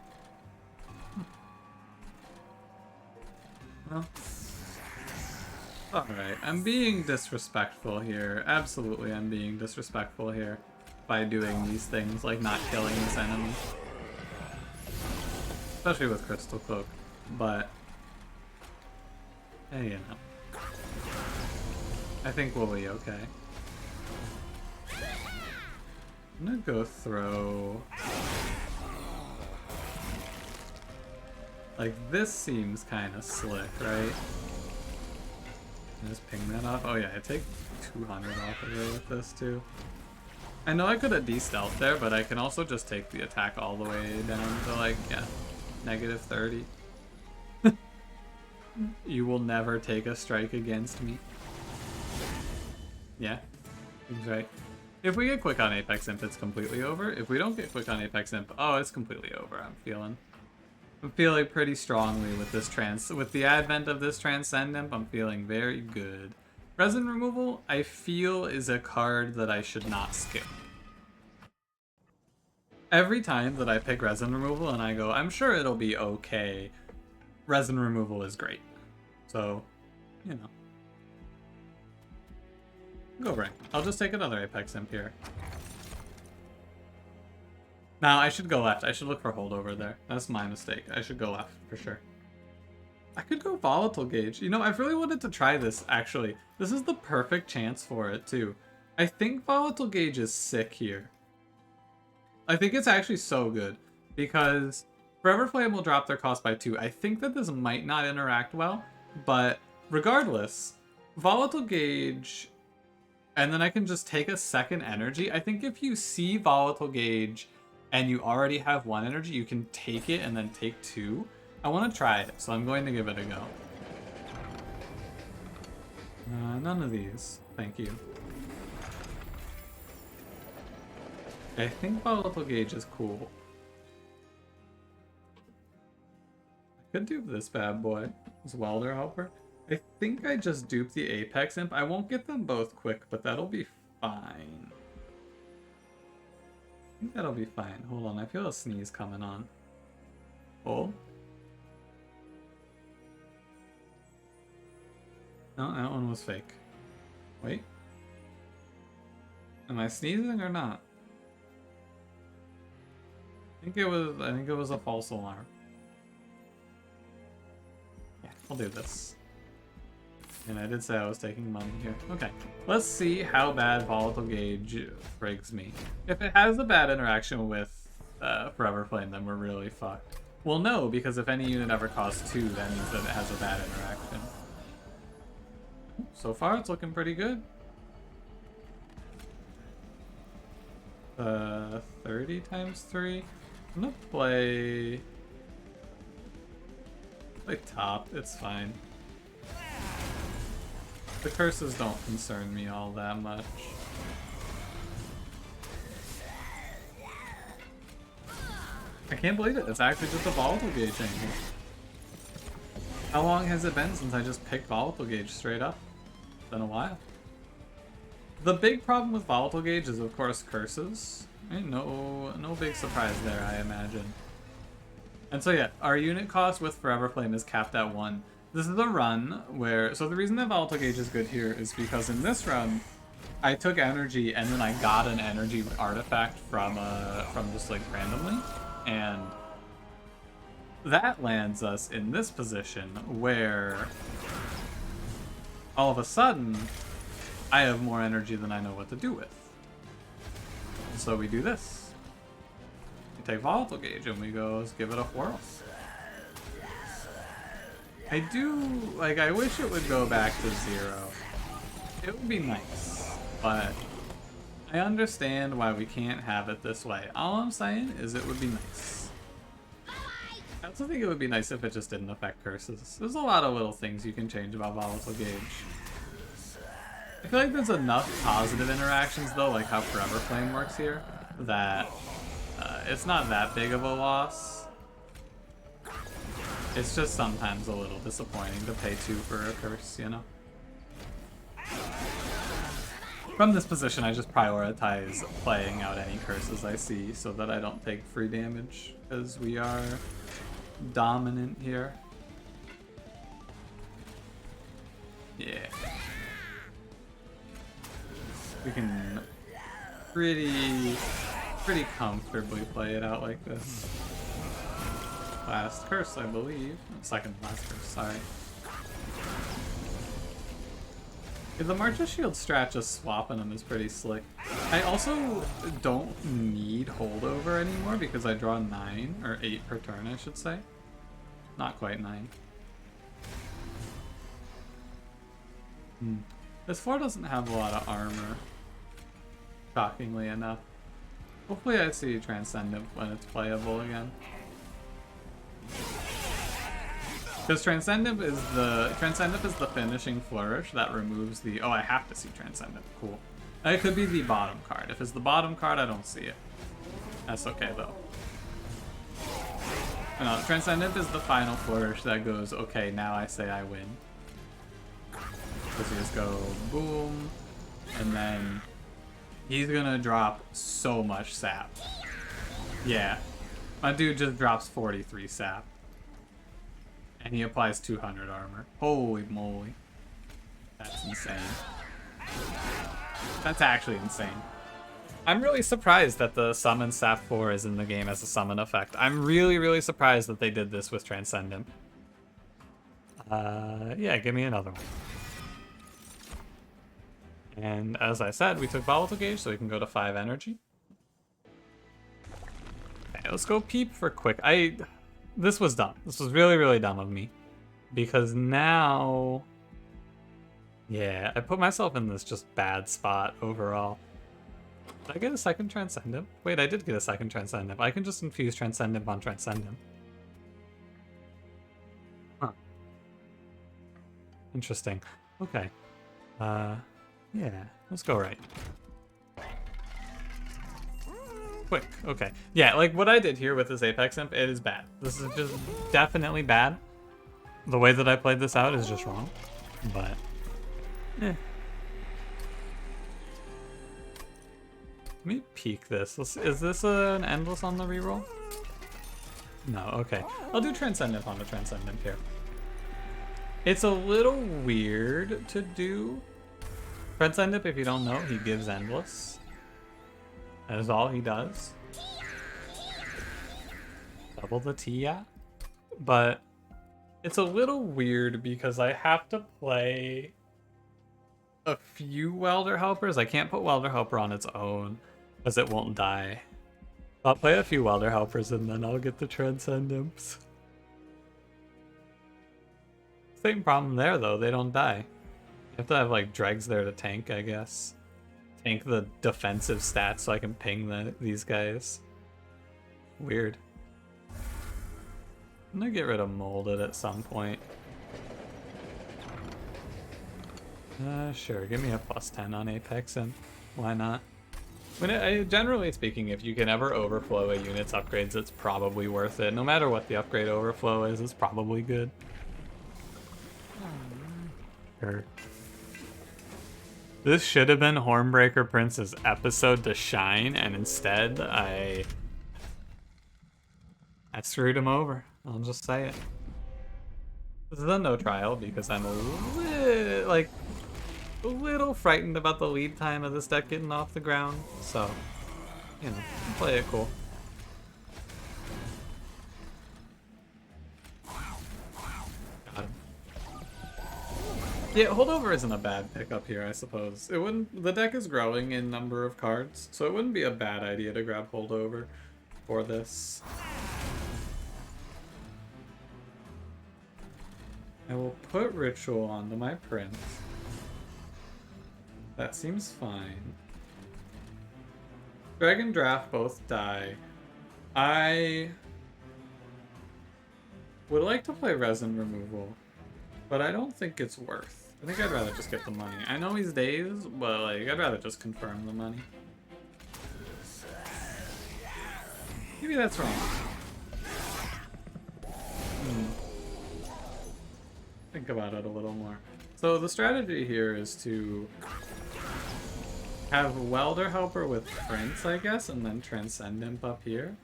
Speaker 1: Well, alright. I'm being disrespectful here. Absolutely, I'm being disrespectful here by doing these things, like not killing this enemy. Especially with Crystal Cloak. But, hey, you know. I think we'll be okay. I'm gonna go throw... Like, this seems kind of slick, right? Just ping that off. Oh yeah, I take 200 off of her with this too. I know I could have de-stealthed there, but I can also just take the attack all the way down to like, yeah, -30. You will never take a strike against me. Yeah, seems right. If we get quick on Apex Imp, it's completely over. If we don't get quick on Apex Imp, oh, it's completely over. I'm feeling pretty strongly with this with the advent of this Transcend Imp. I'm feeling very good. Resin removal, I feel, is a card that I should not skip. Every time that I pick resin removal and I go, I'm sure it'll be okay, resin removal is great. So, you know. Go right. I'll just take another Apex Imp here. Now, I should go left. I should look for holdover there. That's my mistake. I should go left, for sure. I could go Volatile Gauge. You know, I've really wanted to try this, actually. This is the perfect chance for it, too. I think Volatile Gauge is sick here. I think it's actually so good, because Forever Flame will drop their cost by 2. I think that this might not interact well, but regardless, Volatile Gauge, and then I can just take a second energy. I think if you see Volatile Gauge and you already have 1 energy, you can take it and then take 2. I want to try it, so I'm going to give it a go. None of these. Thank you. I think Volatile Gauge is cool. I could dupe this bad boy. This Welder Helper. I think I just duped the Apex Imp. I won't get them both quick, but that'll be fine. I think that'll be fine. Hold on, I feel a sneeze coming on. Hold. No, that one was fake. Wait. Am I sneezing or not? I think it was a false alarm. Yeah, I'll do this. And I did say I was taking money here. Okay, let's see how bad Volatile Gauge frigs me. If it has a bad interaction with Forever Flame, then we're really fucked. Well, no, because if any unit ever costs 2, that means that it has a bad interaction. So far, it's looking pretty good. 30 times 3. I'm gonna play top. It's fine. The curses don't concern me all that much. I can't believe it. It's actually just a Volatile Gauge angle. How long has it been since I just picked Volatile Gauge straight up? It's been a while. The big problem with Volatile Gauge is, of course, curses. Right? No big surprise there, I imagine. And so yeah, our unit cost with Forever Flame is capped at 1. This is a run where... So the reason that Volatile Gauge is good here is because in this run, I took energy and then I got an energy artifact from just like randomly. And that lands us in this position where all of a sudden I have more energy than I know what to do with. So we do this. We take Volatile Gauge and we go, let's give it a whirl. I do, like, I wish it would go back to 0. It would be nice, but I understand why we can't have it this way. All I'm saying is it would be nice. I also think it would be nice if it just didn't affect curses. There's a lot of little things you can change about Volatile Gauge. I feel like there's enough positive interactions, though, like how Forever Flame works here, that it's not that big of a loss. It's just sometimes a little disappointing to pay 2 for a curse, you know? From this position, I just prioritize playing out any curses I see so that I don't take free damage, because we are dominant here. Yeah. We can pretty comfortably play it out like this. Last curse, I believe. Second last curse, sorry. Yeah, the March of Shield strat just swapping them is pretty slick. I also don't need holdover anymore because I draw 9, or 8 per turn, I should say. Not quite 9. This 4 doesn't have a lot of armor, shockingly enough. Hopefully I see Transcendent when it's playable again. Because Transcendent is the finishing flourish that removes the... Oh, I have to see Transcendent. Cool. It could be the bottom card. If it's the bottom card, I don't see it. That's okay, though. No, Transcendent is the final flourish that goes, okay, now I say I win. Because you just go boom, and then he's gonna drop so much sap. Yeah. My dude just drops 43 sap. And he applies 200 armor. Holy moly. That's insane. That's actually insane. I'm really surprised that the summon Sap 4 is in the game as a summon effect. I'm really surprised that they did this with Transcendent. Yeah, give me another one. And as I said, we took Volatile Gauge, so we can go to 5 energy. Okay, let's go Peep for quick. This was dumb. This was really dumb of me. Because now... Yeah, I put myself in this just bad spot overall. Did I get a second Transcendent? Wait, I did get a second Transcendent. I can just infuse Transcendent on Transcendent. Huh. Interesting. Okay. Yeah, let's go right. Quick, okay. Yeah, like what I did here with this Apex Imp, it is bad. This is just definitely bad. The way that I played this out is just wrong, but Let me peek this. Is this an endless on the reroll? No, okay. I'll do Transcendent on the Transcendent here. It's a little weird to do. Transcendent, if you don't know, he gives endless. That is all he does. Double the T, yeah. But it's a little weird because I have to play a few Welder Helpers. I can't put Welder Helper on its own because it won't die. I'll play a few Welder Helpers and then I'll get the Transcendents. Same problem there though, they don't die. You have to have like dregs there to tank, I guess. Tank the defensive stats so I can ping these guys. Weird. I'm gonna get rid of Molded at some point. Sure, give me a +10 on Apex and why not? Generally speaking, if you can ever overflow a unit's upgrades, it's probably worth it. No matter what the upgrade overflow is, it's probably good. Sure. This should have been Hornbreaker Prince's episode to shine, and instead I screwed him over. I'll just say it. This is a no trial because I'm a little frightened about the lead time of this deck getting off the ground. So, you know, play it cool. Got him. Yeah, holdover isn't a bad pickup here, I suppose. It wouldn't. The deck is growing in number of cards, so it wouldn't be a bad idea to grab holdover for this. I will put Ritual onto my Prince. That seems fine. Dragon Draft both die. I would like to play Resin Removal, but I don't think it's worth. I think I'd rather just get the money. I know he's dazed, but like I'd rather just confirm the money. Maybe that's wrong. think about it a little more. So the strategy here is to have Welder Helper with Prince, I guess, and then Transcendent up here.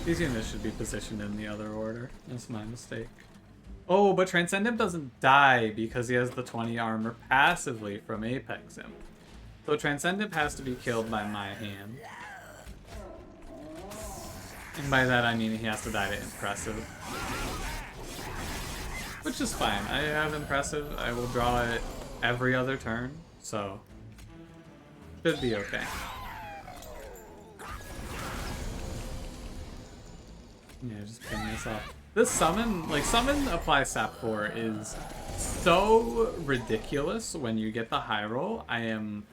Speaker 1: These units should be positioned in the other order. That's my mistake. Oh, but Transcendent doesn't die because he has the 20 armor passively from Apex Imp. So Transcendent has to be killed by my hand. And by that I mean he has to die to Impressive. Which is fine. I have Impressive. I will draw it every other turn, so should be okay. Yeah, just pin this off. This summon, like summon apply sap 4 is so ridiculous when you get the high roll. I'm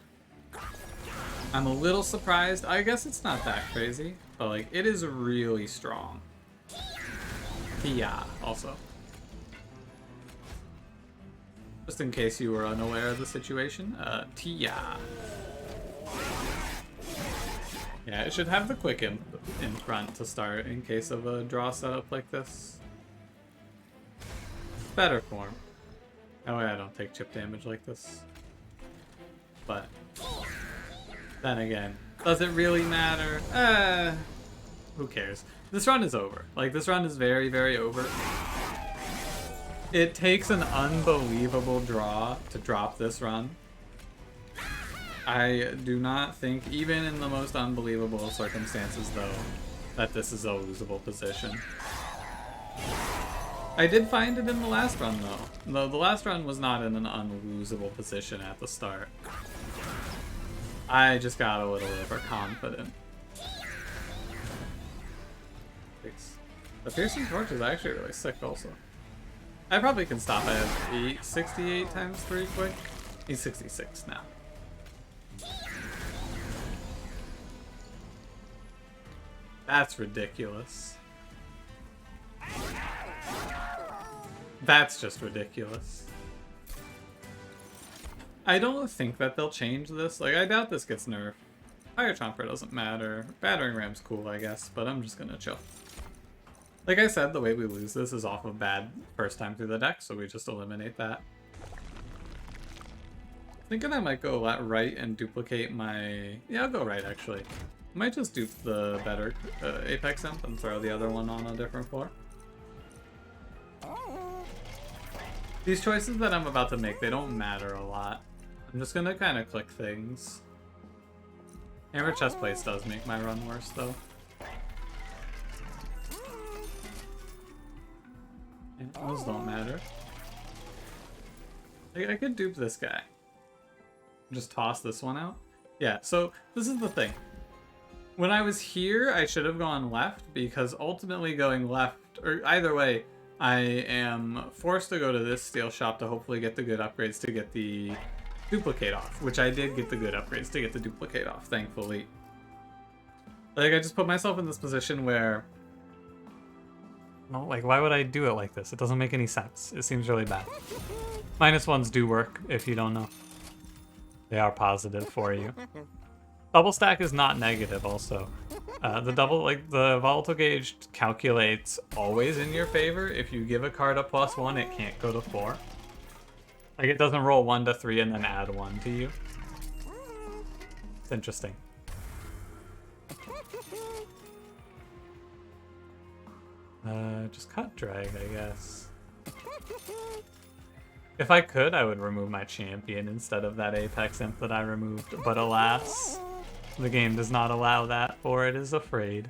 Speaker 1: a little surprised. I guess it's not that crazy, but like it is really strong. Yeah, also. Just in case you were unaware of the situation, Tia. Yeah, it should have the quick in front to start in case of a draw setup like this. Better form. That way I don't take chip damage like this. But then again, does it really matter? Who cares? This run is over. Like, this run is very, very over. It takes an unbelievable draw to drop this run. I do not think, even in the most unbelievable circumstances, though, that this is a losable position. I did find it in the last run, though. No, the last run was not in an unlosable position at the start. I just got a little overconfident. The Piercing Torch is actually really sick, also. I probably can stop. I have 868 times 3 quick. 866 now. That's ridiculous. That's just ridiculous. I don't think that they'll change this. Like, I doubt this gets nerfed. Fire Chomper doesn't matter. Battering Ram's cool, I guess, but I'm just gonna chill. Like I said, the way we lose this is off of bad first time through the deck, so we just eliminate that. Thinking I might go right and duplicate my... Yeah, I'll go right, actually. I might just dupe the better Apex Imp and throw the other one on a different floor. These choices that I'm about to make, they don't matter a lot. I'm just gonna kind of click things. Hammer Chest Plates does make my run worse, though. And those don't matter. I could dupe this guy. Just toss this one out. Yeah, so this is the thing. When I was here, I should have gone left, because ultimately going left, or either way, I am forced to go to this steel shop to hopefully get the good upgrades to get the duplicate off, which I did get the good upgrades to get the duplicate off, thankfully. Like, I just put myself in this position where... No, like, why would I do it like this? It doesn't make any sense. It seems really bad. -1s do work, if you don't know. They are positive for you. Double stack is not negative, also. The volatile gauge calculates always in your favor. If you give a card a +1, it can't go to 4. Like, it doesn't roll 1 to 3 and then add 1 to you. It's interesting. Just cut drag, I guess. If I could, I would remove my champion instead of that Apex Imp that I removed, but alas, the game does not allow that, for it is afraid.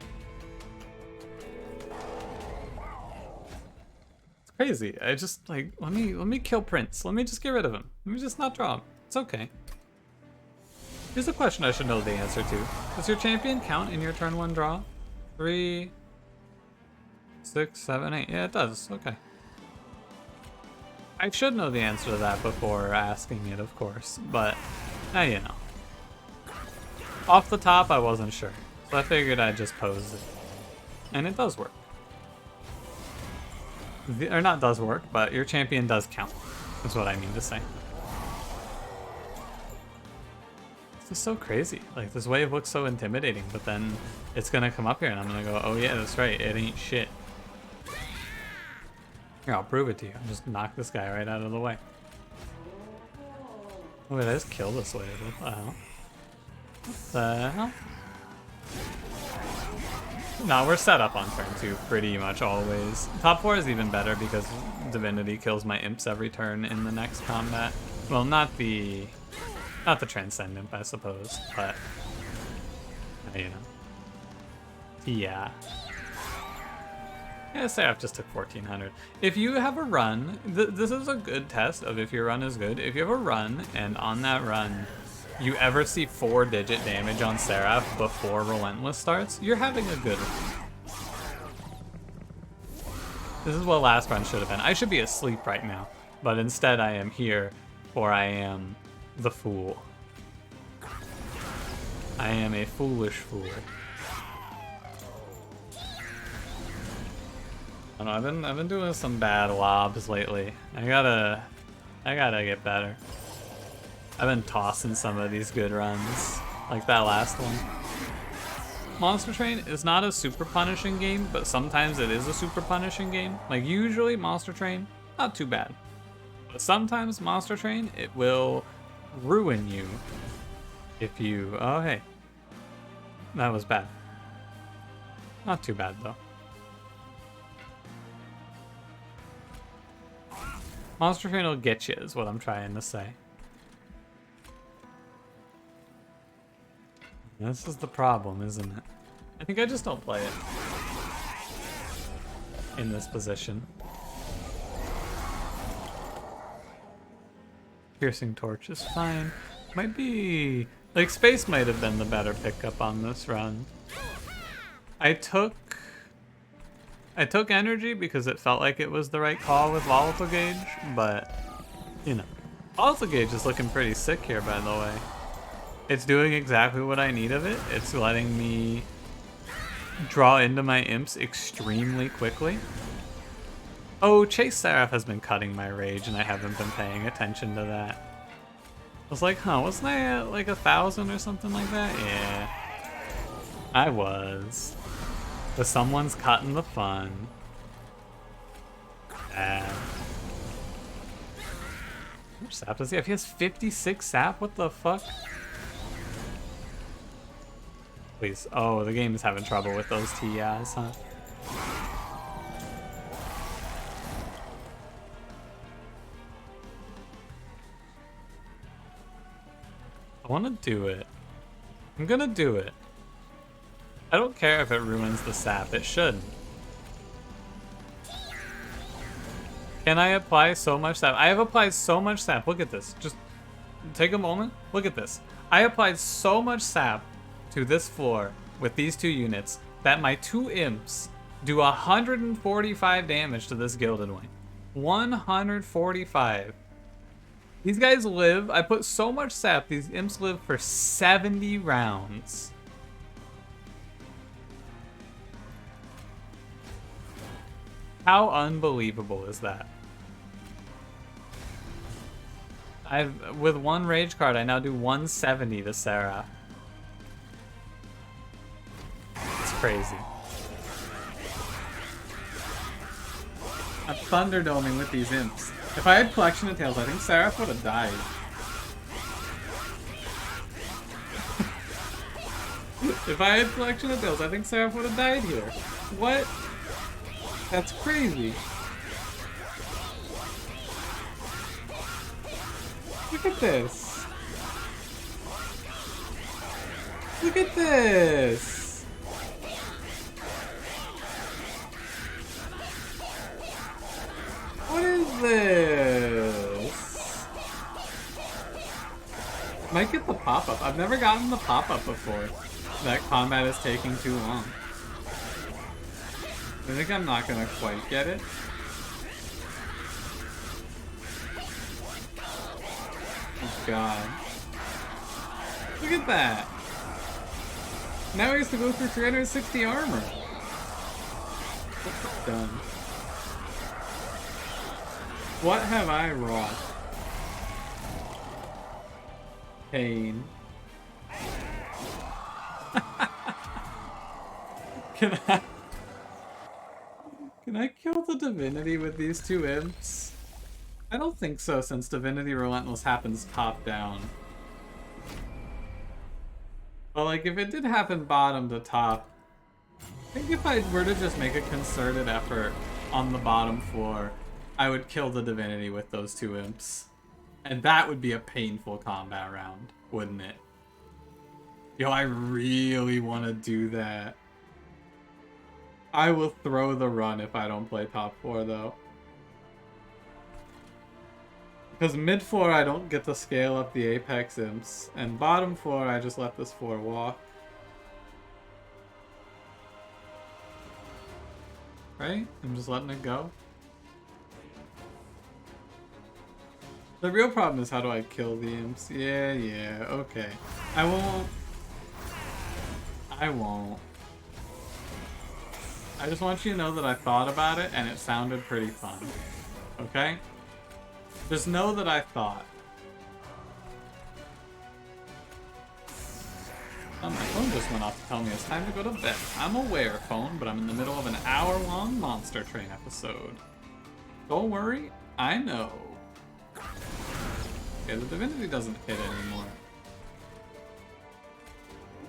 Speaker 1: It's crazy. I just, like, let me kill Prince. Let me just get rid of him. Let me just not draw him. It's okay. Here's a question I should know the answer to. Does your champion count in your turn 1 draw? 3, 6, 7, 8. Yeah, it does. Okay. I should know the answer to that before asking it, of course, but now you know. Off the top, I wasn't sure, so I figured I'd just pose it. And it does work. Or not does work, but your champion does count, is what I mean to say. This is so crazy. Like, this wave looks so intimidating, but then it's gonna come up here and I'm gonna go, oh yeah, that's right, it ain't shit. Here, I'll prove it to you. I'll just knock this guy right out of the way. Oh, wait, I just killed this wave. What the hell? What the hell? No, we're set up on turn 2 pretty much always. Top 4 is even better because Divinity kills my imps every turn in the next combat. Well, not the Transcendent, I suppose, but you know. Yeah. Yeah, Seraph just took 1400. If you have a run, this is a good test of if your run is good. If you have a run, and on that run, you ever see 4-digit damage on Seraph before Relentless starts, you're having a good run. This is what last run should have been. I should be asleep right now, but instead I am here, for I am the fool. I am a foolish fool. I don't know, I've been doing some bad lobs lately. I gotta get better. I've been tossing some of these good runs, like that last one. Monster Train is not a super punishing game, but sometimes it is a super punishing game. Like usually Monster Train, not too bad. But sometimes Monster Train, it will ruin you if you, oh hey, that was bad. Not too bad though. Monster Train will get you, is what I'm trying to say. This is the problem, isn't it? I think I just don't play it in this position. Piercing Torch is fine. Might be... like, Space might have been the better pickup on this run. I took energy because it felt like it was the right call with Volatile Gauge, but, you know. Volatile Gauge is looking pretty sick here, by the way. It's doing exactly what I need of it. It's letting me draw into my imps extremely quickly. Oh, Chase Seraph has been cutting my rage, and I haven't been paying attention to that. I was like, huh, wasn't I at like 1,000 or something like that? Yeah, I was. But someone's cutting the fun. How much sap does he have? He has 56 sap? What the fuck? Please. Oh, the game is having trouble with those TIs, huh? I want to do it. I'm gonna do it. I don't care if it ruins the sap. It shouldn't. Can I apply so much sap? I have applied so much sap. Look at this. Just take a moment. Look at this. I applied so much sap to this floor with these 2 units that my 2 imps do 145 damage to this Gilded Wing. 145. These guys live, I put so much sap, these imps live for 70 rounds. How unbelievable is that? With 1 rage card, I now do 170 to Seraph. It's crazy. I'm thunderdoming with these imps. If I had Collection of Tales, I think Seraph would have died. If I had Collection of Tales, I think Seraph would have died here. What? That's crazy. Look at this. Look at this. What is this? Might get the pop-up. I've never gotten the pop-up before. That combat is taking too long. I think I'm not gonna quite get it. Oh god. Look at that! Now he has to go through 360 armor. What's done? What have I wrought? Pain. Can Can I kill the Divinity with these two imps? I don't think so, since Divinity Relentless happens top down. But like, if it did happen bottom to top, I think if I were to just make a concerted effort on the bottom floor, I would kill the Divinity with those two imps. And that would be a painful combat round, wouldn't it? Yo, I really want to do that. I will throw the run if I don't play top 4, though. Because mid 4, I don't get to scale up the Apex imps. And bottom 4, I just let this 4 walk. Right? I'm just letting it go. The real problem is, how do I kill the imps? Yeah, okay. I won't. I just want you to know that I thought about it and it sounded pretty fun. Okay? Just know that I thought. Oh, my phone just went off to tell me it's time to go to bed. I'm aware, phone, but I'm in the middle of an hour-long Monster Train episode. Don't worry, I know. Okay, the Divinity doesn't hit anymore.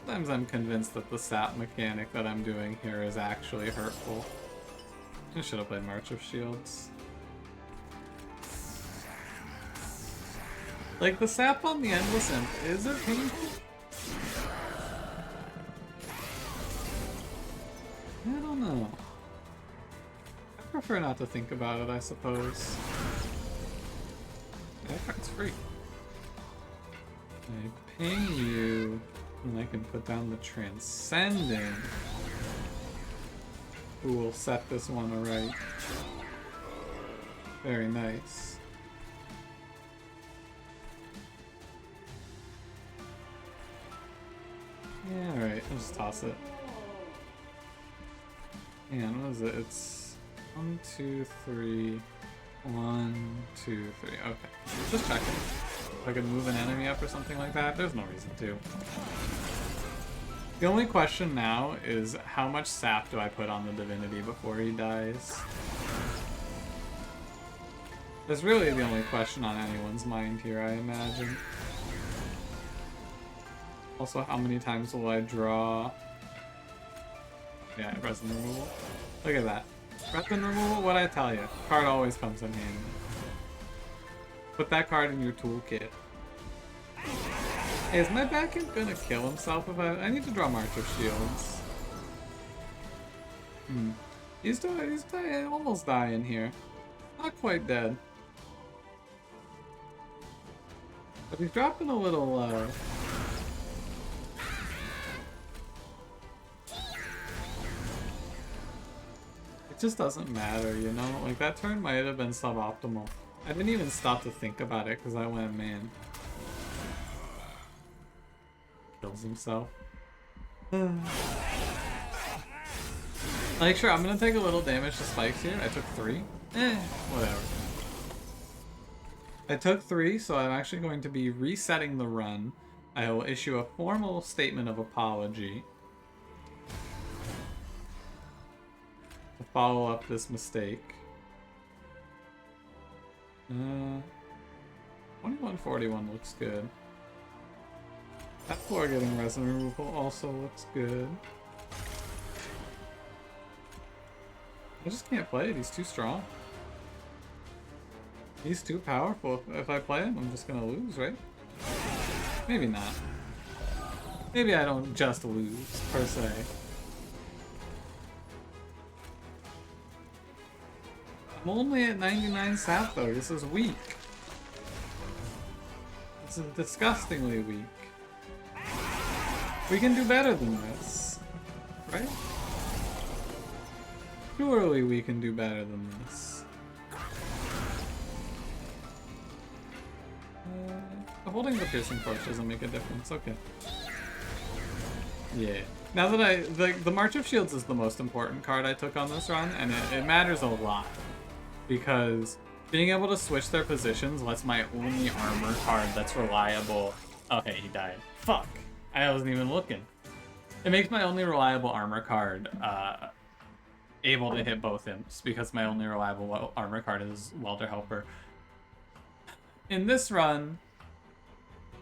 Speaker 1: Sometimes I'm convinced that the sap mechanic that I'm doing here is actually hurtful. I should have played March of Shields. Like, the sap on the Endless Imp, is it painful? I don't know. I prefer not to think about it, I suppose. That card's free. I ping you, and I can put down the Transcendent, who will set this one right. Very nice. Yeah, alright, I'll just toss it. And what is it? It's 1, 2, 3. 1, 2, 3. Okay. Just checking. If I could move an enemy up or something like that, there's no reason to. The only question now is, how much sap do I put on the Divinity before he dies? That's really the only question on anyone's mind here, I imagine. Also, how many times will I draw? Yeah, resin removal. Look at that. Resin removal, what'd I tell you? Card always comes in handy. Put that card in your toolkit. Hey, is my backend gonna kill himself if I need to draw March of Shields. He's almost dying here. Not quite dead. But he's dropping a little, It just doesn't matter, you know? Like, that turn might have been suboptimal. I didn't even stop to think about it because I went, man. Kills himself. Like, sure, I'm gonna take a little damage to spikes here. I took 3. Whatever. I took 3, so I'm actually going to be resetting the run. I will issue a formal statement of apology to follow up this mistake. 2141 looks good. That 4 getting resin removal also looks good. I just can't play it, he's too strong. He's too powerful. If I play him, I'm just gonna lose, right? Maybe not. Maybe I don't just lose, per se. I'm only at 99 sap though, this is weak. This is disgustingly weak. We can do better than this, right? Surely we can do better than this. Holding the piercing torch doesn't make a difference, okay. Yeah. Now that the March of Shields is the most important card I took on this run, and it matters a lot. Because being able to switch their positions lets my only armor card that's reliable... Okay, he died. Fuck! I wasn't even looking. It makes my only reliable armor card able to hit both imps because my only reliable armor card is Welder Helper. In this run,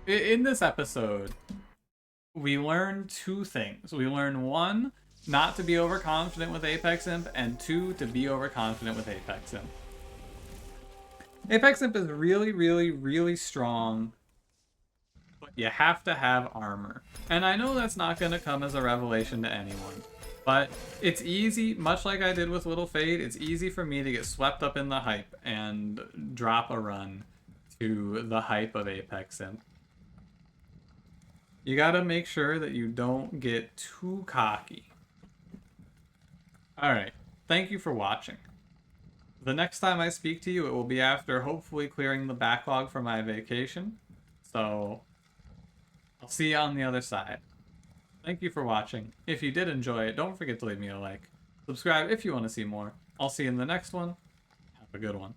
Speaker 1: in this episode, we learn two things. We learn one, not to be overconfident with Apex Imp, and two, to be overconfident with Apex Imp. Apex Imp is really, really, really strong, but you have to have armor. And I know that's not going to come as a revelation to anyone, but it's easy, much like I did with Little Fade, it's easy for me to get swept up in the hype and drop a run to the hype of Apex Imp. You gotta make sure that you don't get too cocky. Alright, thank you for watching. The next time I speak to you, it will be after hopefully clearing the backlog for my vacation. So, I'll see you on the other side. Thank you for watching. If you did enjoy it, don't forget to leave me a like. Subscribe if you want to see more. I'll see you in the next one. Have a good one.